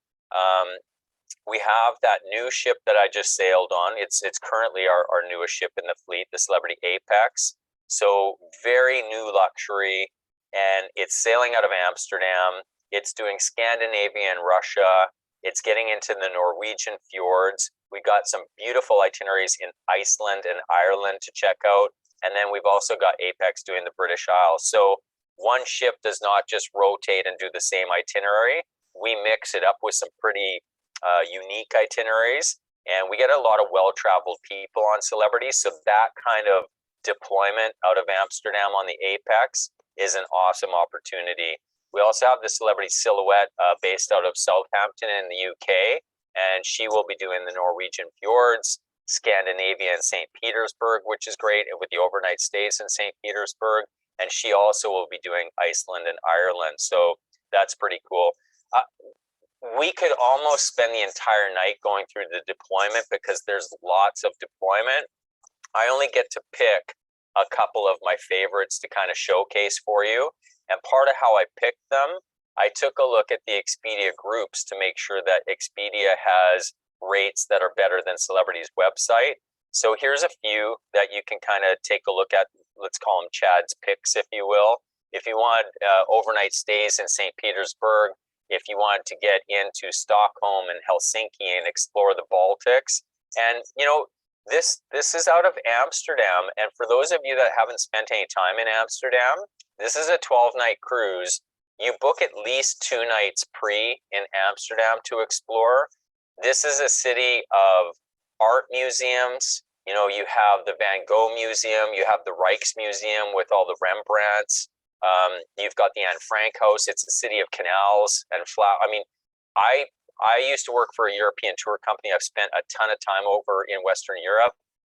we have that new ship that I just sailed on. It's currently our newest ship in the fleet, the Celebrity Apex. So very new luxury, and it's sailing out of Amsterdam. It's doing Scandinavia and Russia. It's getting into the Norwegian fjords. We got some beautiful itineraries in Iceland and Ireland to check out. And then we've also got Apex doing the British Isles. So one ship does not just rotate and do the same itinerary. We mix it up with some pretty unique itineraries, and we get a lot of well-traveled people on Celebrity. So that kind of deployment out of Amsterdam on the Apex is an awesome opportunity. We also have the Celebrity Silhouette based out of Southampton in the UK, and she will be doing the Norwegian fjords, Scandinavia and St. Petersburg, which is great, with the overnight stays in St. Petersburg. And she also will be doing Iceland and Ireland. So that's pretty cool. We could almost spend the entire night going through the deployment because there's lots of deployment. I only get to pick a couple of my favorites to kind of showcase for you. And part of how I picked them, I took a look at the Expedia groups to make sure that Expedia has rates that are better than Celebrity's website. So here's a few that you can kind of take a look at. Let's call them Chad's picks, if you will. If you want overnight stays in St. Petersburg, if you want to get into Stockholm and Helsinki and explore the Baltics. And, you know, this is out of Amsterdam. And for those of you that haven't spent any time in Amsterdam, this is a 12-night cruise. You book at least 2 nights in Amsterdam to explore. This is a city of art museums. You know, you have the Van Gogh Museum, you have the Rijksmuseum with all the Rembrandts. You've got the Anne Frank House. It's a city of canals and flower. I mean, I used to work for a European tour company. I've spent a ton of time over in Western Europe.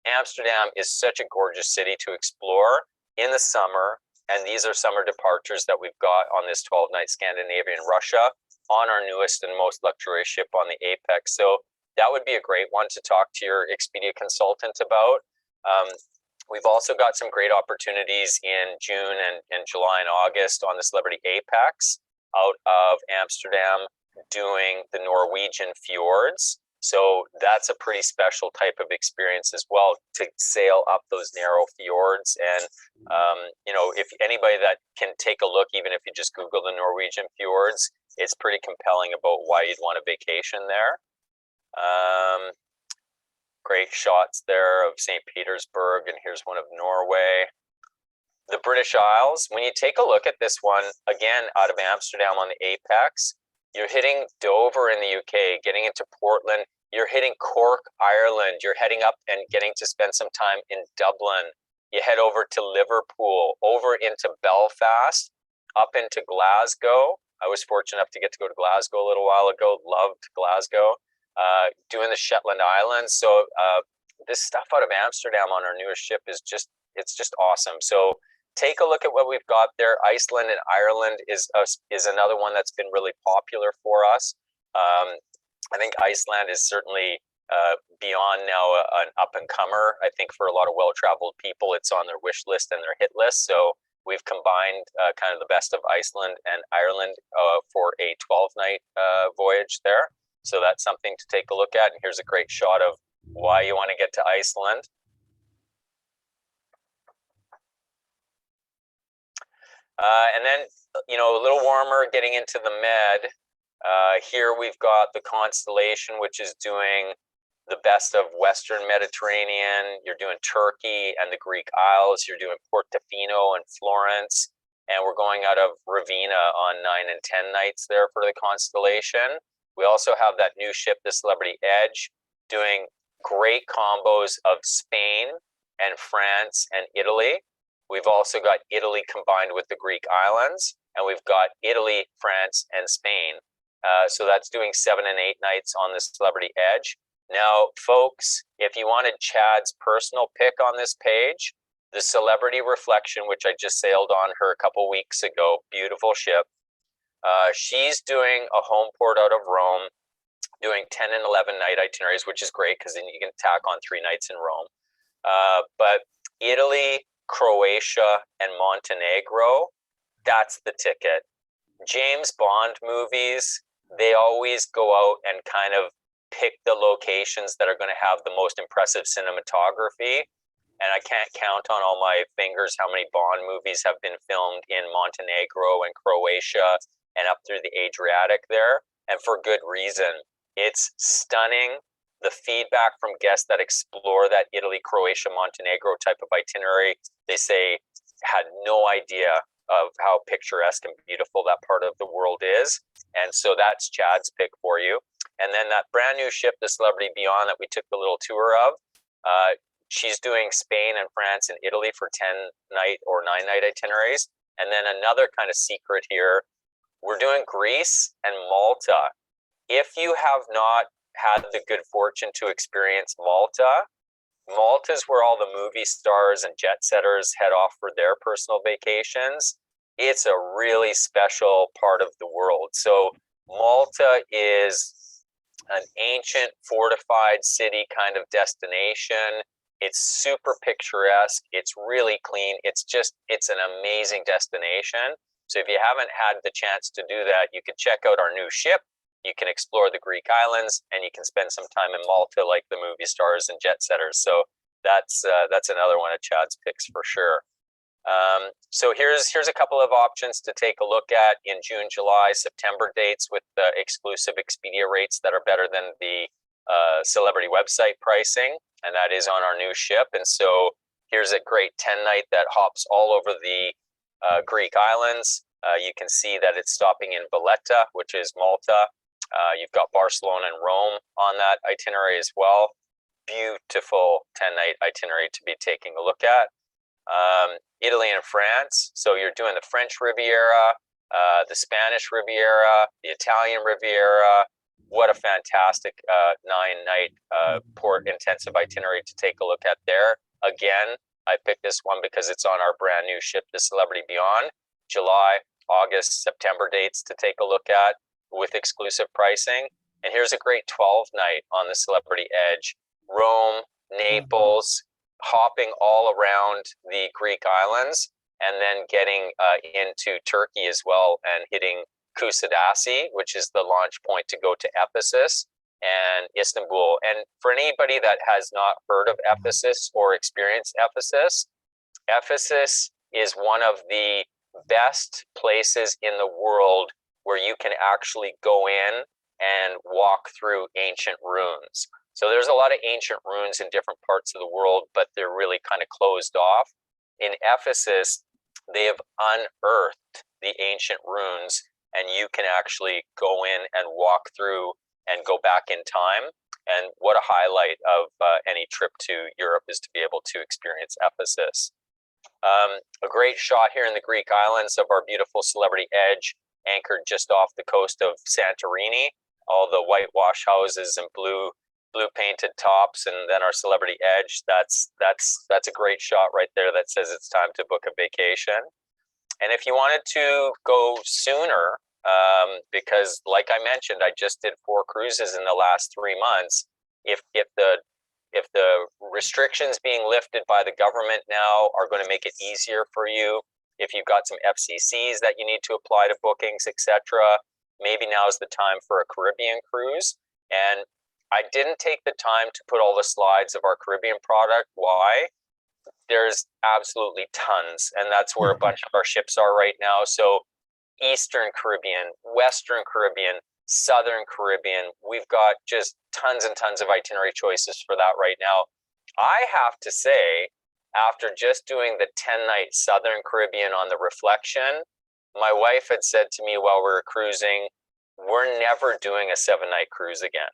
Amsterdam is such a gorgeous city to explore in the summer. And these are summer departures that we've got on this 12-night Scandinavian Russia on our newest and most luxurious ship on the Apex. So that would be a great one to talk to your Expedia consultant about. We've also got some great opportunities in June and July and August on the Celebrity Apex out of Amsterdam doing the Norwegian fjords. So that's a pretty special type of experience as well, to sail up those narrow fjords. And, you know, if anybody that can take a look, even if you just Google the Norwegian fjords, it's pretty compelling about why you'd want a vacation there. Great shots there of St. Petersburg, and here's one of Norway. The British Isles, when you take a look at this one, again, out of Amsterdam on the Apex, you're hitting Dover in the UK, getting into Portland, you're hitting Cork, Ireland, you're heading up and getting to spend some time in Dublin. You head over to Liverpool, over into Belfast, up into Glasgow. I was fortunate enough to get to go to Glasgow a little while ago, loved Glasgow. Doing the Shetland Islands. So this stuff out of Amsterdam on our newest ship is just awesome. So take a look at what we've got there. Iceland and Ireland is another one that's been really popular for us. I think Iceland is certainly beyond now an up and comer. I think for a lot of well-traveled people, it's on their wish list and their hit list. So we've combined kind of the best of Iceland and Ireland for a 12-night voyage there. So that's something to take a look at. And here's a great shot of why you want to get to Iceland. And then, you know, a little warmer, getting into the Med. Here we've got the Constellation, which is doing the best of Western Mediterranean. You're doing Turkey and the Greek Isles. You're doing Portofino and Florence. And we're going out of Ravenna on 9 and 10 nights there for the Constellation. We also have that new ship, the Celebrity Edge, doing great combos of Spain and France and Italy. We've also got Italy combined with the Greek islands, and we've got Italy, France, and Spain. So that's doing 7 and 8 nights on the Celebrity Edge. Now, folks, if you wanted Chad's personal pick on this page, the Celebrity Reflection, which I just sailed on her a couple weeks ago, beautiful ship. She's doing a home port out of Rome, doing 10 and 11 night itineraries, which is great because then you can tack on 3 nights in Rome. But Italy, Croatia, and Montenegro, that's the ticket. James Bond movies, they always go out and kind of pick the locations that are going to have the most impressive cinematography. And I can't count on all my fingers how many Bond movies have been filmed in Montenegro and Croatia and up through the Adriatic there, and for good reason. It's stunning. The feedback from guests that explore that Italy, Croatia, Montenegro type of itinerary, they say had no idea of how picturesque and beautiful that part of the world is. And so that's Chad's pick for you. And then that brand new ship, the Celebrity Beyond, that we took the little tour of, she's doing Spain and France and Italy for 10-night or 9-night itineraries. And then another kind of secret here, we're doing Greece and Malta. If you have not had the good fortune to experience Malta, Malta's where all the movie stars and jet setters head off for their personal vacations. It's a really special part of the world. So Malta is an ancient fortified city kind of destination. It's super picturesque. It's really clean. It's an amazing destination. So if you haven't had the chance to do that, you can check out our new ship. You can explore the Greek islands, and you can spend some time in Malta like the movie stars and jet setters. So that's another one of Chad's picks for sure. So here's a couple of options to take a look at in June, July, September dates with the exclusive Expedia rates that are better than the Celebrity website pricing, and that is on our new ship. And so here's a great 10-night that hops all over the Greek islands. You can see that it's stopping in Valletta, which is Malta. You've got Barcelona and Rome on that itinerary as well. Beautiful 10-night itinerary to be taking a look at. Italy and France. So you're doing the French Riviera, the Spanish Riviera, the Italian Riviera. What a fantastic 9-night port intensive itinerary to take a look at there. Again, I picked this one because it's on our brand new ship, the Celebrity Beyond. July, August, September dates to take a look at with exclusive pricing. And here's a great 12-night on the Celebrity Edge. Rome, Naples, hopping all around the Greek islands, and then getting into Turkey as well and hitting Kusadasi, which is the launch point to go to Ephesus and Istanbul. And for anybody that has not heard of Ephesus or experienced Ephesus, Ephesus is one of the best places in the world where you can actually go in and walk through ancient ruins. So there's a lot of ancient ruins in different parts of the world, but they're really kind of closed off. In Ephesus, they have unearthed the ancient ruins, and you can actually go in and walk through and go back in time. And what a highlight of any trip to Europe is to be able to experience Ephesus. A great shot here in the Greek islands of our beautiful Celebrity Edge, anchored just off the coast of Santorini. All the whitewash houses and blue painted tops, and then our Celebrity Edge. That's a great shot right there that says it's time to book a vacation. And if you wanted to go sooner, because like I mentioned, I just did 4 cruises in the last 3 months. If the restrictions being lifted by the government now are going to make it easier for you, if you've got some FCCs that you need to apply to bookings, etc., maybe now is the time for a Caribbean cruise. And I didn't take the time to put all the slides of our Caribbean product. Why? There's absolutely tons, and that's where a bunch of our ships are right now. So Eastern Caribbean, Western Caribbean, Southern Caribbean, we've got just tons and tons of itinerary choices for that right now. I have to say, after just doing the 10-night Southern Caribbean on the Reflection, my wife had said to me while we were cruising, we're never doing a 7-night cruise again.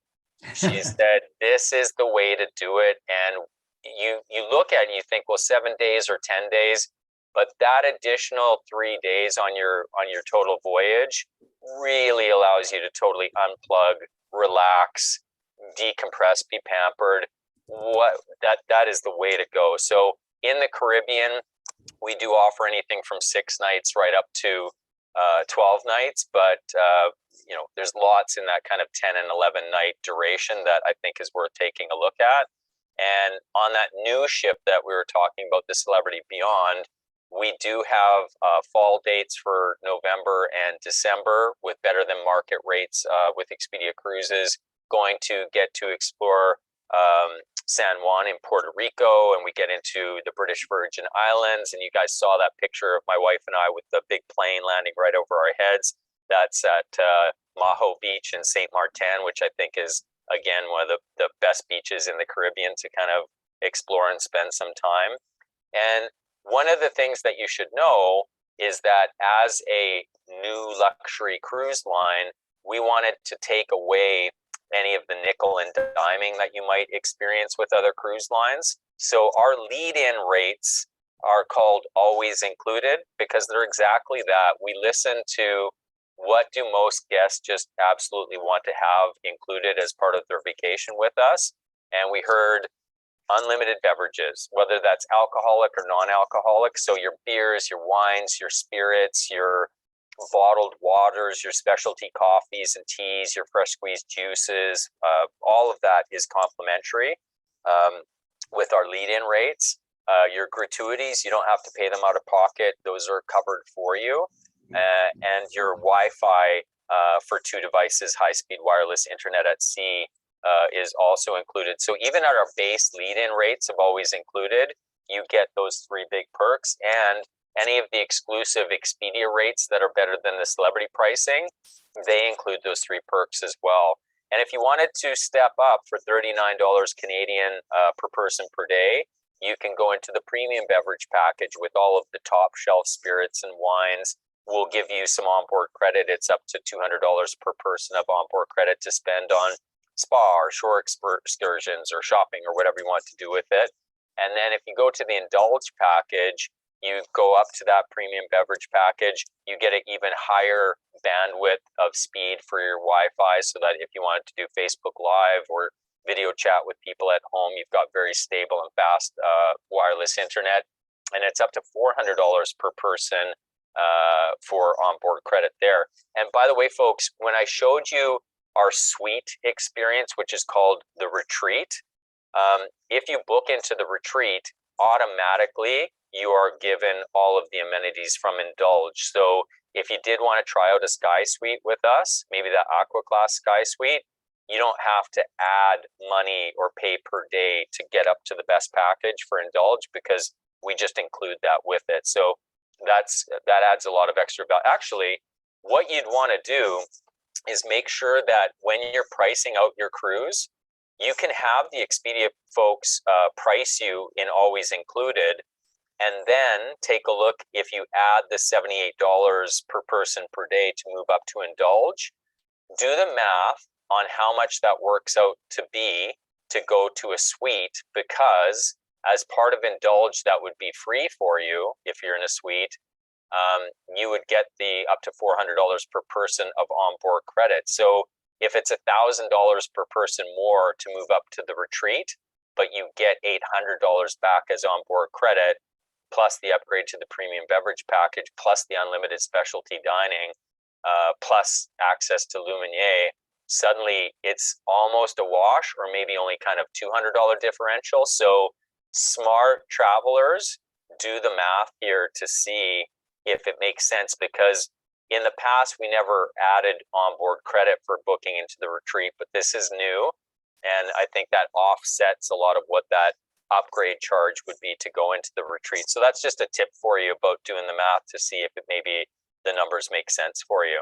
She said, this is the way to do it. And you look at it and you think, well, 7 days or 10 days, but that additional 3 days on your total voyage really allows you to totally unplug, relax, decompress, be pampered. That is the way to go. So in the Caribbean, we do offer anything from 6 nights right up to 12 nights, but there's lots in that kind of 10 and 11 night duration that I think is worth taking a look at. And on that new ship that we were talking about, the Celebrity Beyond, we do have fall dates for November and December with better than market rates with Expedia Cruises, going to get to explore San Juan in Puerto Rico, and we get into the British Virgin Islands, and you guys saw that picture of my wife and I with the big plane landing right over our heads. That's at Maho Beach in Saint Martin, which I think is, again, one of the best beaches in the Caribbean to kind of explore and spend some time. And one of the things that you should know is that as a new luxury cruise line, we wanted to take away any of the nickel and diming that you might experience with other cruise lines. So our lead-in rates are called always included because they're exactly that. We listen to what do most guests just absolutely want to have included as part of their vacation with us. And we heard unlimited beverages, whether that's alcoholic or non-alcoholic. So your beers, your wines, your spirits, your bottled waters, your specialty coffees and teas, your fresh squeezed juices, all of that is complimentary with our lead-in rates. Your gratuities, you don't have to pay them out of pocket. Those are covered for you. And your Wi-Fi for 2 devices, high-speed wireless internet at sea is also included. So even at our base lead-in rates of always included, you get those 3 big perks, and any of the exclusive Expedia rates that are better than the Celebrity pricing, they include those 3 perks as well. And if you wanted to step up for $39 Canadian per person per day, you can go into the premium beverage package with all of the top shelf spirits and wines. We'll give you some onboard credit. It's up to $200 per person of onboard credit to spend on spa or shore excursions or shopping or whatever you want to do with it. And then if you go to the Indulge package, you go up to that premium beverage package, you get an even higher bandwidth of speed for your Wi-Fi, so that if you wanted to do Facebook Live or video chat with people at home, you've got very stable and fast wireless internet. And it's up to $400 per person for onboard credit there. And by the way, folks, when I showed you our suite experience, which is called the Retreat, if you book into the Retreat, automatically you are given all of the amenities from Indulge. So if you did want to try out a Sky Suite with us, maybe the Aqua Class Sky Suite, you don't have to add money or pay per day to get up to the best package for Indulge, because we just include that with it. So that adds a lot of extra value. Actually, what you'd want to do is make sure that when you're pricing out your cruise, you can have the Expedia folks price you in always included, and then take a look if you add the $78 per person per day to move up to Indulge. Do the math on how much that works out to be to go to a suite, because as part of Indulge, that would be free for you if you're in a suite. You would get the up to $400 per person of onboard credit. So if it's $1,000 per person more to move up to the Retreat, but you get $800 back as onboard credit, plus the upgrade to the premium beverage package, plus the unlimited specialty dining, plus access to Luminae, suddenly it's almost a wash, or maybe only kind of $200 differential. So smart travelers, do the math here to see if it makes sense, because in the past we never added onboard credit for booking into the retreat, but this is new. And I think that offsets a lot of what that upgrade charge would be to go into the retreat. So that's just a tip for you about doing the math to see if it maybe the numbers make sense for you.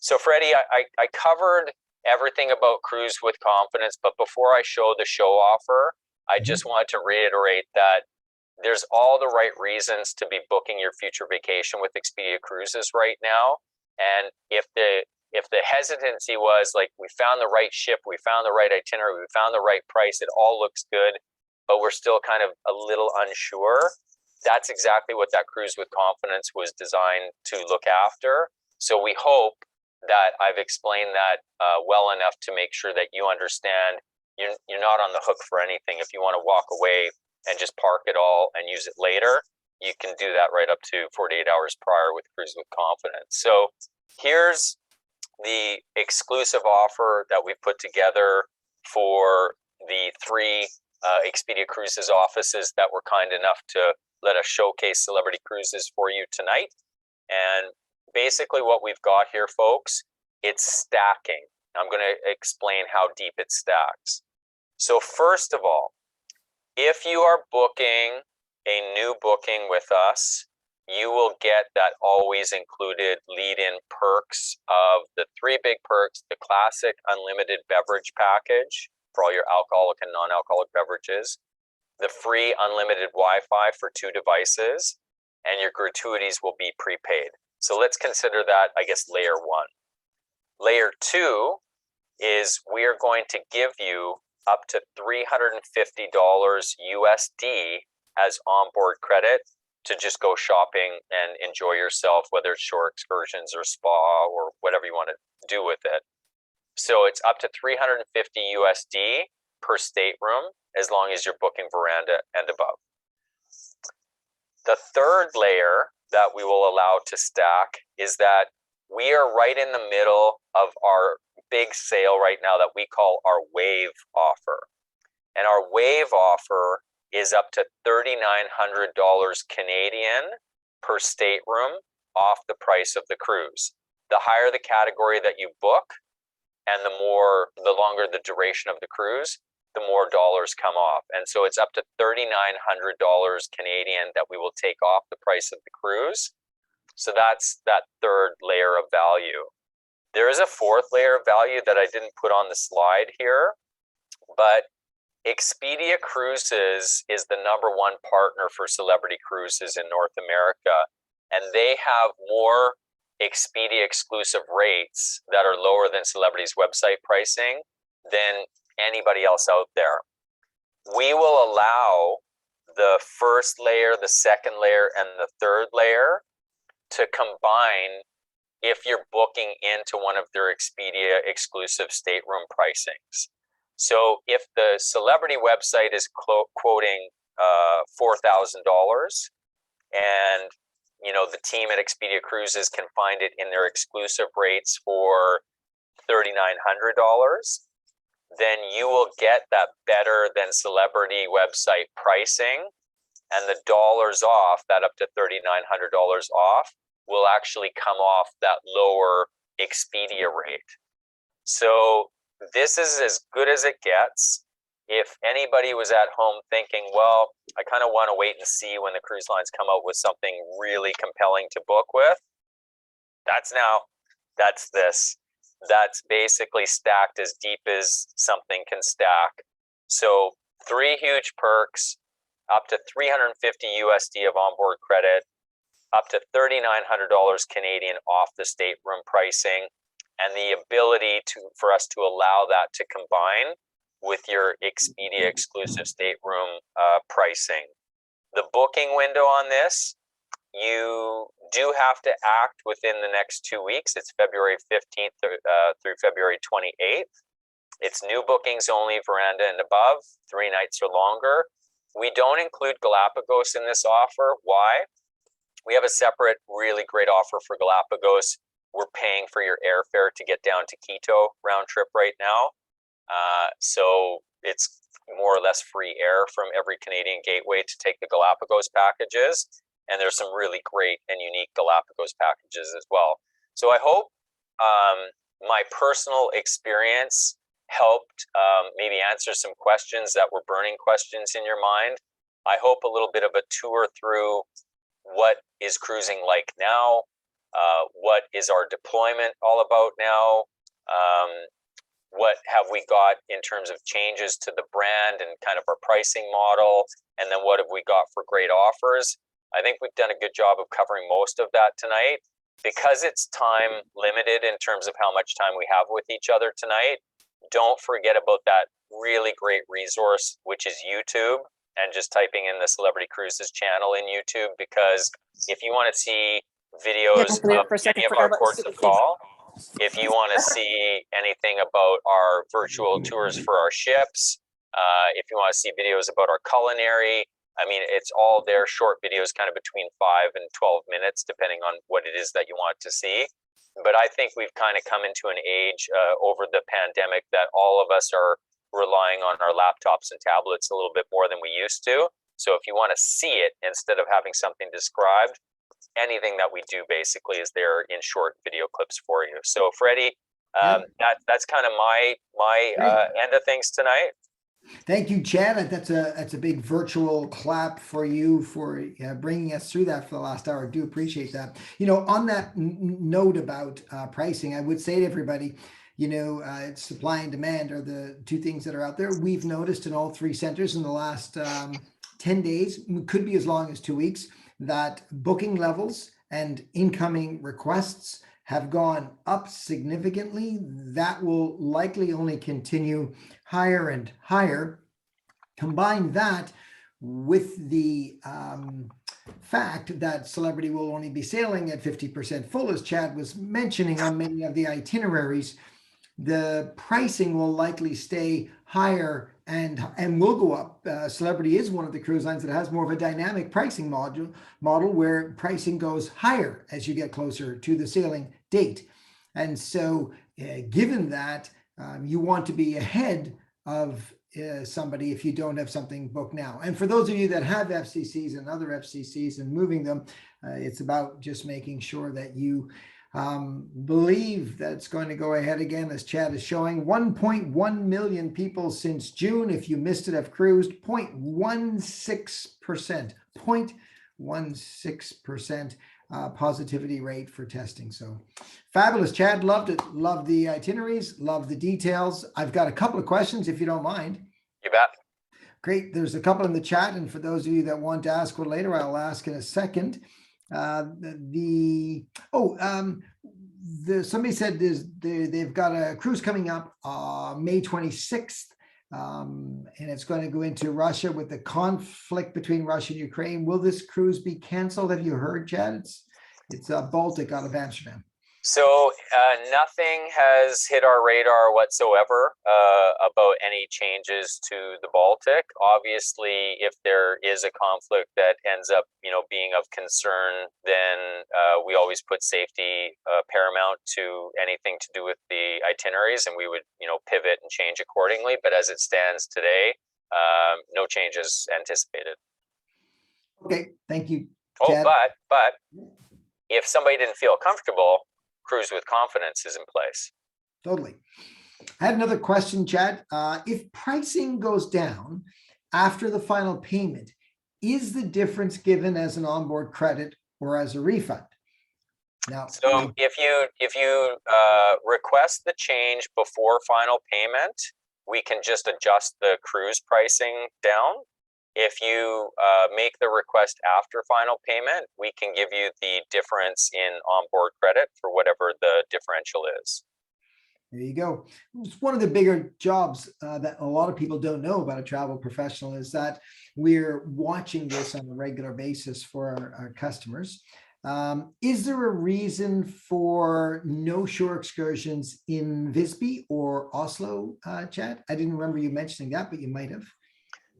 So Freddie, I covered everything about Cruise with Confidence, but before I show the show offer, I just wanted to reiterate that there's all the right reasons to be booking your future vacation with Expedia Cruises right now. And if the hesitancy was like, we found the right ship, we found the right itinerary, we found the right price, it all looks good, but we're still kind of a little unsure, that's exactly what that Cruise with Confidence was designed to look after. So we hope that I've explained that well enough to make sure that you understand you're not on the hook for anything. If you want to walk away and just park it all and use it later, you can do that right up to 48 hours prior with Cruise with Confidence. So here's the exclusive offer that we put together for the 3 Expedia Cruises offices that were kind enough to let us showcase Celebrity Cruises for you tonight. And basically what we've got here, folks, it's stacking. I'm going to explain how deep it stacks. So first of all, if you are booking a new booking with us, you will get that always included lead-in perks of the 3 big perks: the classic unlimited beverage package for all your alcoholic and non-alcoholic beverages, the free unlimited Wi-Fi for 2 devices, and your gratuities will be prepaid. So let's consider that, I guess, layer 1. Layer 2 is we are going to give you up to $350 USD as onboard credit to just go shopping and enjoy yourself, whether it's shore excursions or spa or whatever you want to do with it. So it's up to $350 USD per stateroom as long as you're booking veranda and above. The third layer that we will allow to stack is that we are right in the middle of our big sale right now that we call our wave offer. And our wave offer is up to $3,900 Canadian per stateroom off the price of the cruise. The higher the category that you book and the longer the duration of the cruise, the more dollars come off. And so it's up to $3,900 Canadian that we will take off the price of the cruise. So that's that third layer of value. There is a fourth layer of value that I didn't put on the slide here, but Expedia Cruises is the #1 partner for Celebrity Cruises in North America, and they have more Expedia exclusive rates that are lower than Celebrity's website pricing than anybody else out there. We will allow the first layer, the second layer, and the third layer to combine if you're booking into one of their Expedia exclusive stateroom pricings. So if the Celebrity website is quoting $4,000, and the team at Expedia Cruises can find it in their exclusive rates for $3,900, then you will get that better than Celebrity website pricing, and the dollars off, that up to $3,900 off, will actually come off that lower Expedia rate. So this is as good as it gets. If anybody was at home thinking, well, I kind of want to wait and see when the cruise lines come out with something really compelling to book with, that's this. That's basically stacked as deep as something can stack. So 3 huge perks, up to $350 USD of onboard credit, up to $3,900 Canadian off the stateroom pricing, and the ability for us to allow that to combine with your Expedia exclusive stateroom pricing. The booking window on this, you do have to act within the next 2 weeks. It's February 15th through February 28th. It's new bookings only, veranda and above, 3 nights or longer. We don't include Galapagos in this offer. Why? We have a separate, really great offer for Galapagos. We're paying for your airfare to get down to Quito round trip right now. So it's more or less free air from every Canadian gateway to take the Galapagos packages. and there's some really great and unique Galapagos packages as well. So I hope my personal experience helped maybe answer some questions that were burning questions in your mind. I hope a little bit of a tour through what is cruising like now, what is our deployment all about now, what have we got in terms of changes to the brand and kind of our pricing model, and then what have we got for great offers. I think we've done a good job of covering most of that tonight. Because it's time limited in terms of how much time we have with each other tonight, don't forget about that really great resource, which is YouTube, and just typing in the Celebrity Cruises channel in YouTube, because if you want to see videos of any of our ports of call, if you want to see anything about our virtual tours for our ships, if you want to see videos about our culinary, I mean, it's all there, short videos, kind of between 5 and 12 minutes, depending on what it is that you want to see. But I think we've kind of come into an age over the pandemic that all of us are relying on our laptops and tablets a little bit more than we used to. So if you want to see it instead of having something described, anything that we do basically is there in short video clips for you. So Freddie, that's kind of my end of things tonight. Thank you, Chad. That's a big virtual clap for you for bringing us through that for the last hour. I do appreciate that. On that note about pricing, I would say to everybody, it's supply and demand are the two things that are out there. We've noticed in all three centers in the last 10 days, could be as long as 2 weeks, that booking levels and incoming requests have gone up significantly. That will likely only continue higher and higher. Combine that with the fact that Celebrity will only be sailing at 50% full, as Chad was mentioning on many of the itineraries, the pricing will likely stay higher and will go up. Celebrity is one of the cruise lines that has more of a dynamic pricing model where pricing goes higher as you get closer to the sailing date. And so given that, you want to be ahead of somebody if you don't have something booked now. And for those of you that have FCCs and other FCCs and moving them, it's about just making sure that you believe that it's going to go ahead again, as Chad is showing. 1.1 million people since June. If you missed it, have cruised. 0.16%. 0.16% positivity rate for testing. So fabulous. Chad, loved it. Loved the itineraries. Loved the details. I've got a couple of questions, if you don't mind. You bet. Great. There's a couple in the chat. And for those of you that want to ask one later, I'll ask in a second. Somebody said they've got a cruise coming up May 26th, and it's going to go into Russia with the conflict between Russia and Ukraine. Will this cruise be canceled? Have you heard, Chad? It's Baltic out of Amsterdam. So nothing has hit our radar whatsoever about any changes to the Baltic. Obviously, if there is a conflict that ends up, being of concern, then we always put safety paramount to anything to do with the itineraries, and we would, pivot and change accordingly. But as it stands today, no changes anticipated. Okay, thank you, Chad. But if somebody didn't feel comfortable, Cruise with Confidence is in place. Totally. I had another question, Chad. If pricing goes down after the final payment, is the difference given as an onboard credit or as a refund? Now, so if you request the change before final payment, we can just adjust the cruise pricing down. If you make the request after final payment, we can give you the difference in onboard credit for whatever the differential is. There you go. It's one of the bigger jobs that a lot of people don't know about a travel professional is that we're watching this on a regular basis for our customers. Is there a reason for no shore excursions in Visby or Oslo, Chad? I didn't remember you mentioning that, but you might have.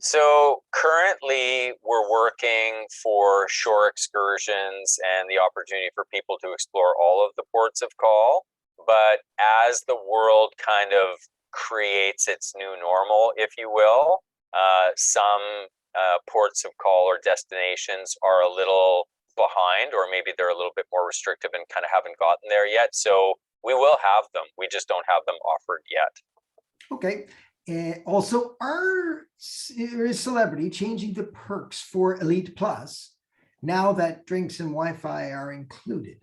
So currently we're working for shore excursions and the opportunity for people to explore all of the ports of call. But as the world kind of creates its new normal, if you will, some ports of call or destinations are a little behind, or maybe they're a little bit more restrictive and kind of haven't gotten there yet. So we will have them. We just don't have them offered yet. Okay. And also, is Celebrity changing the perks for Elite Plus now that drinks and Wi-Fi are included?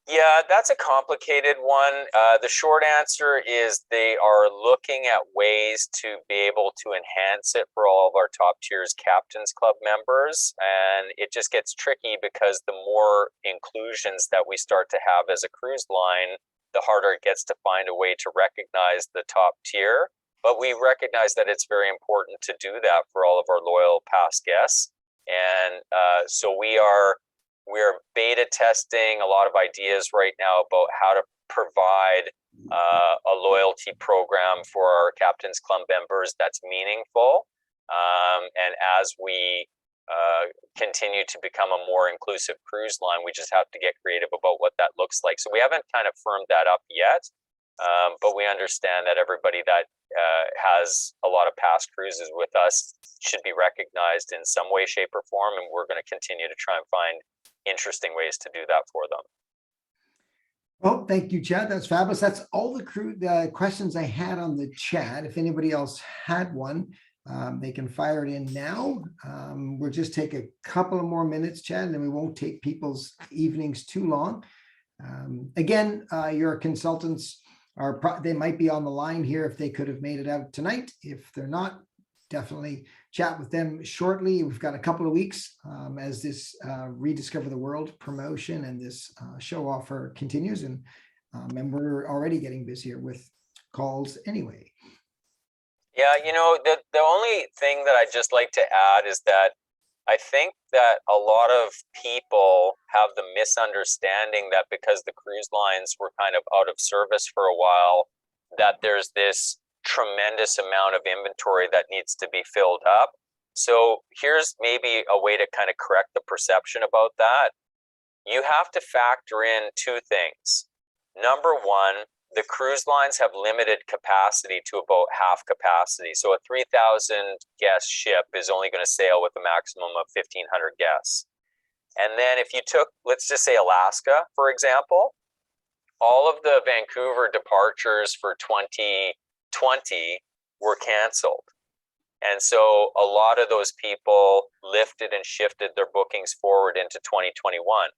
Yeah, that's a complicated one. The short answer is they are looking at ways to be able to enhance it for all of our top tiers Captains Club members. And it just gets tricky because the more inclusions that we start to have as a cruise line, the harder it gets to find a way to recognize the top tier. But we recognize that it's very important to do that for all of our loyal past guests. And so we're beta testing a lot of ideas right now about how to provide a loyalty program for our Captains Club members that's meaningful. And as we continue to become a more inclusive cruise line, we just have to get creative about what that looks like. So we haven't kind of firmed that up yet, but we understand that everybody that has a lot of past cruises with us should be recognized in some way, shape, or form, and we're going to continue to try and find interesting ways to do that for them. Well, thank you, Chad. That's fabulous. That's all the questions I had on the chat. If anybody else had one, they can fire it in now. We'll just take a couple of more minutes, Chad, and then we won't take people's evenings too long. Again, your consultants they might be on the line here if they could have made it out tonight. If they're not, definitely chat with them shortly. We've got a couple of weeks as this Rediscover the World promotion and this show offer continues, and we're already getting busier with calls anyway. Yeah, the only thing that I'd just like to add is that I think that a lot of people have the misunderstanding that because the cruise lines were kind of out of service for a while, that there's this tremendous amount of inventory that needs to be filled up. So here's maybe a way to kind of correct the perception about that. You have to factor in two things. Number one, the cruise lines have limited capacity to about half capacity. So a 3,000 guest ship is only going to sail with a maximum of 1,500 guests. And then if you took, let's just say Alaska, for example, all of the Vancouver departures for 2020 were canceled. And so a lot of those people lifted and shifted their bookings forward into 2021.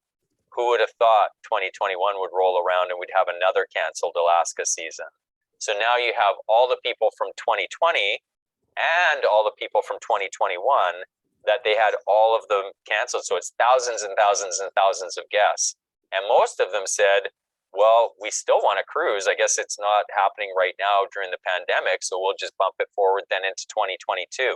Who would have thought 2021 would roll around and we'd have another canceled Alaska season? So now you have all the people from 2020 and all the people from 2021 that they had all of them canceled. So it's thousands and thousands and thousands of guests. And most of them said, well, we still want to cruise. I guess it's not happening right now during the pandemic, so we'll just bump it forward then into 2022.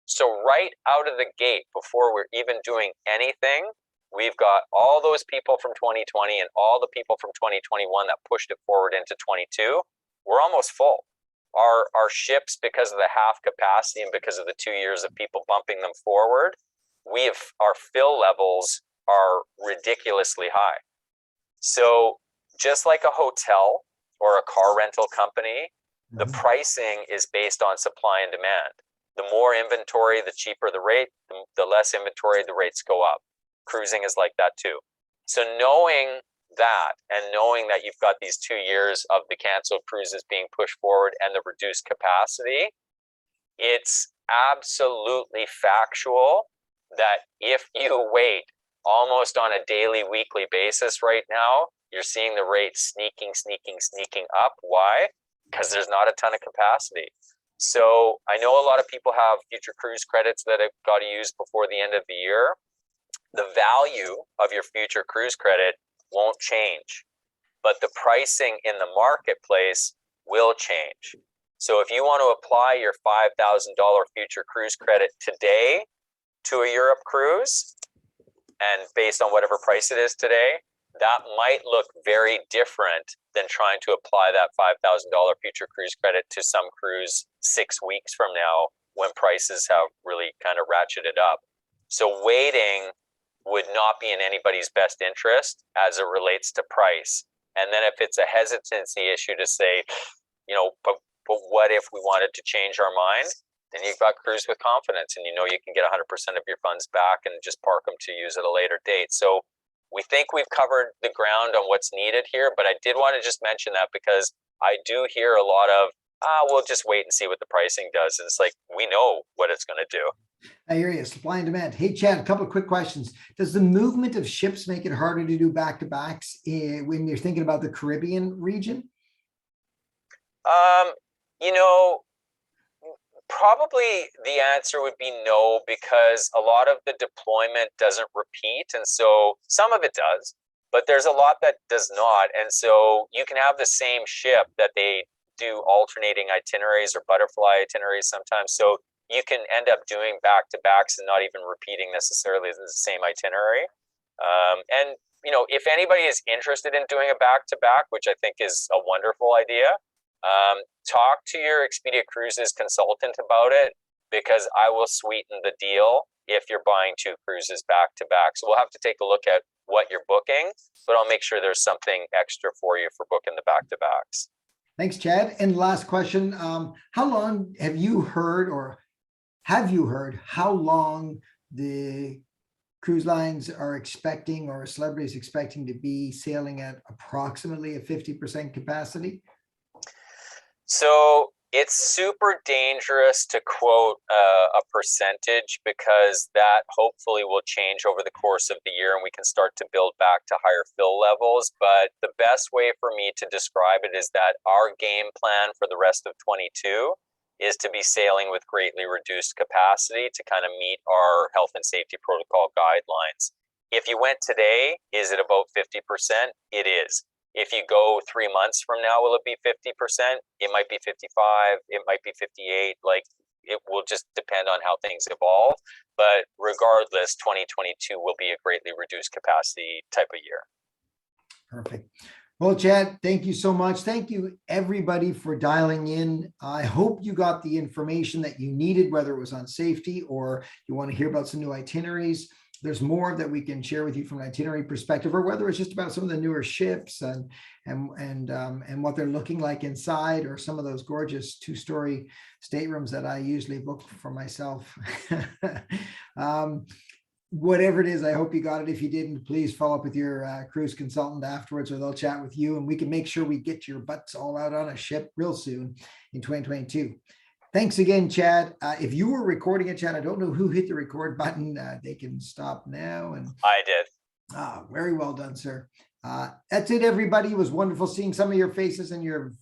So right out of the gate, before we're even doing anything, we've got all those people from 2020 and all the people from 2021 that pushed it forward into 22. We're almost full. Our ships, because of the half capacity and because of the 2 years of people bumping them forward, our fill levels are ridiculously high. So just like a hotel or a car rental company, the pricing is based on supply and demand. The more inventory, the cheaper the rate. The less inventory, the rates go up. Cruising is like that too. So knowing that and knowing that you've got these 2 years of the canceled cruises being pushed forward and the reduced capacity, it's absolutely factual that if you wait almost on a daily, weekly basis right now, you're seeing the rate sneaking up. Why? Because there's not a ton of capacity. So I know a lot of people have future cruise credits that have got to use before the end of the year. The value of your future cruise credit won't change, but the pricing in the marketplace will change. So if you want to apply your $5,000 future cruise credit today to a Europe cruise, and based on whatever price it is today, that might look very different than trying to apply that $5,000 future cruise credit to some cruise 6 weeks from now when prices have really kind of ratcheted up. So waiting would not be in anybody's best interest as it relates to price. And then if it's a hesitancy issue to say, but what if we wanted to change our mind? and you've got cruise with confidence, and you know you can get 100% of your funds back and just park them to use at a later date. So we think we've covered the ground on what's needed here, but I did want to just mention that because I do hear a lot of, we'll just wait and see what the pricing does. And it's like, we know what it's going to do. I hear you. Supply and demand. Hey, Chad, a couple of quick questions. Does the movement of ships make it harder to do back-to-backs when you're thinking about the Caribbean region? You know, probably the answer would be no, because a lot of the deployment doesn't repeat. And so some of it does, but there's a lot that does not. And so you can have the same ship that they do alternating itineraries or butterfly itineraries sometimes. So you can end up doing back-to-backs and not even repeating necessarily the same itinerary. And, you know, if anybody is interested in doing a back-to-back, which I think is a wonderful idea, talk to your Expedia Cruises consultant about it, because I will sweeten the deal if you're buying 2 cruises back-to-back. So we'll have to take a look at what you're booking, but I'll make sure there's something extra for you for booking the back-to-backs. Thanks, Chad. And last question, how long have you heard how long the cruise lines are expecting or celebrities expecting to be sailing at approximately a 50% capacity? So it's super dangerous to quote a percentage, because that hopefully will change over the course of the year and we can start to build back to higher fill levels. But the best way for me to describe it is that our game plan for the rest of 22 is to be sailing with greatly reduced capacity to kind of meet our health and safety protocol guidelines. If you went today, is it about 50%? It is. If you go 3 months from now, will it be 50%? It might be 55, it might be 58. Like, it will just depend on how things evolve. But regardless, 2022 will be a greatly reduced capacity type of year. Perfect. Well, Chad, thank you so much. Thank you, everybody, for dialing in. I hope you got the information that you needed, whether it was on safety or you want to hear about some new itineraries. There's more that we can share with you from an itinerary perspective, or whether it's just about some of the newer ships and what they're looking like inside, or some of those gorgeous 2-story staterooms that I usually book for myself. Whatever it is, I hope you got it. If you didn't, please follow up with your cruise consultant afterwards, or they'll chat with you, and we can make sure we get your butts all out on a ship real soon in 2022. Thanks again, Chad. If you were recording it, Chad, I don't know who hit the record button. They can stop now. And I did. very well done, sir. That's it, everybody. It was wonderful seeing some of your faces and your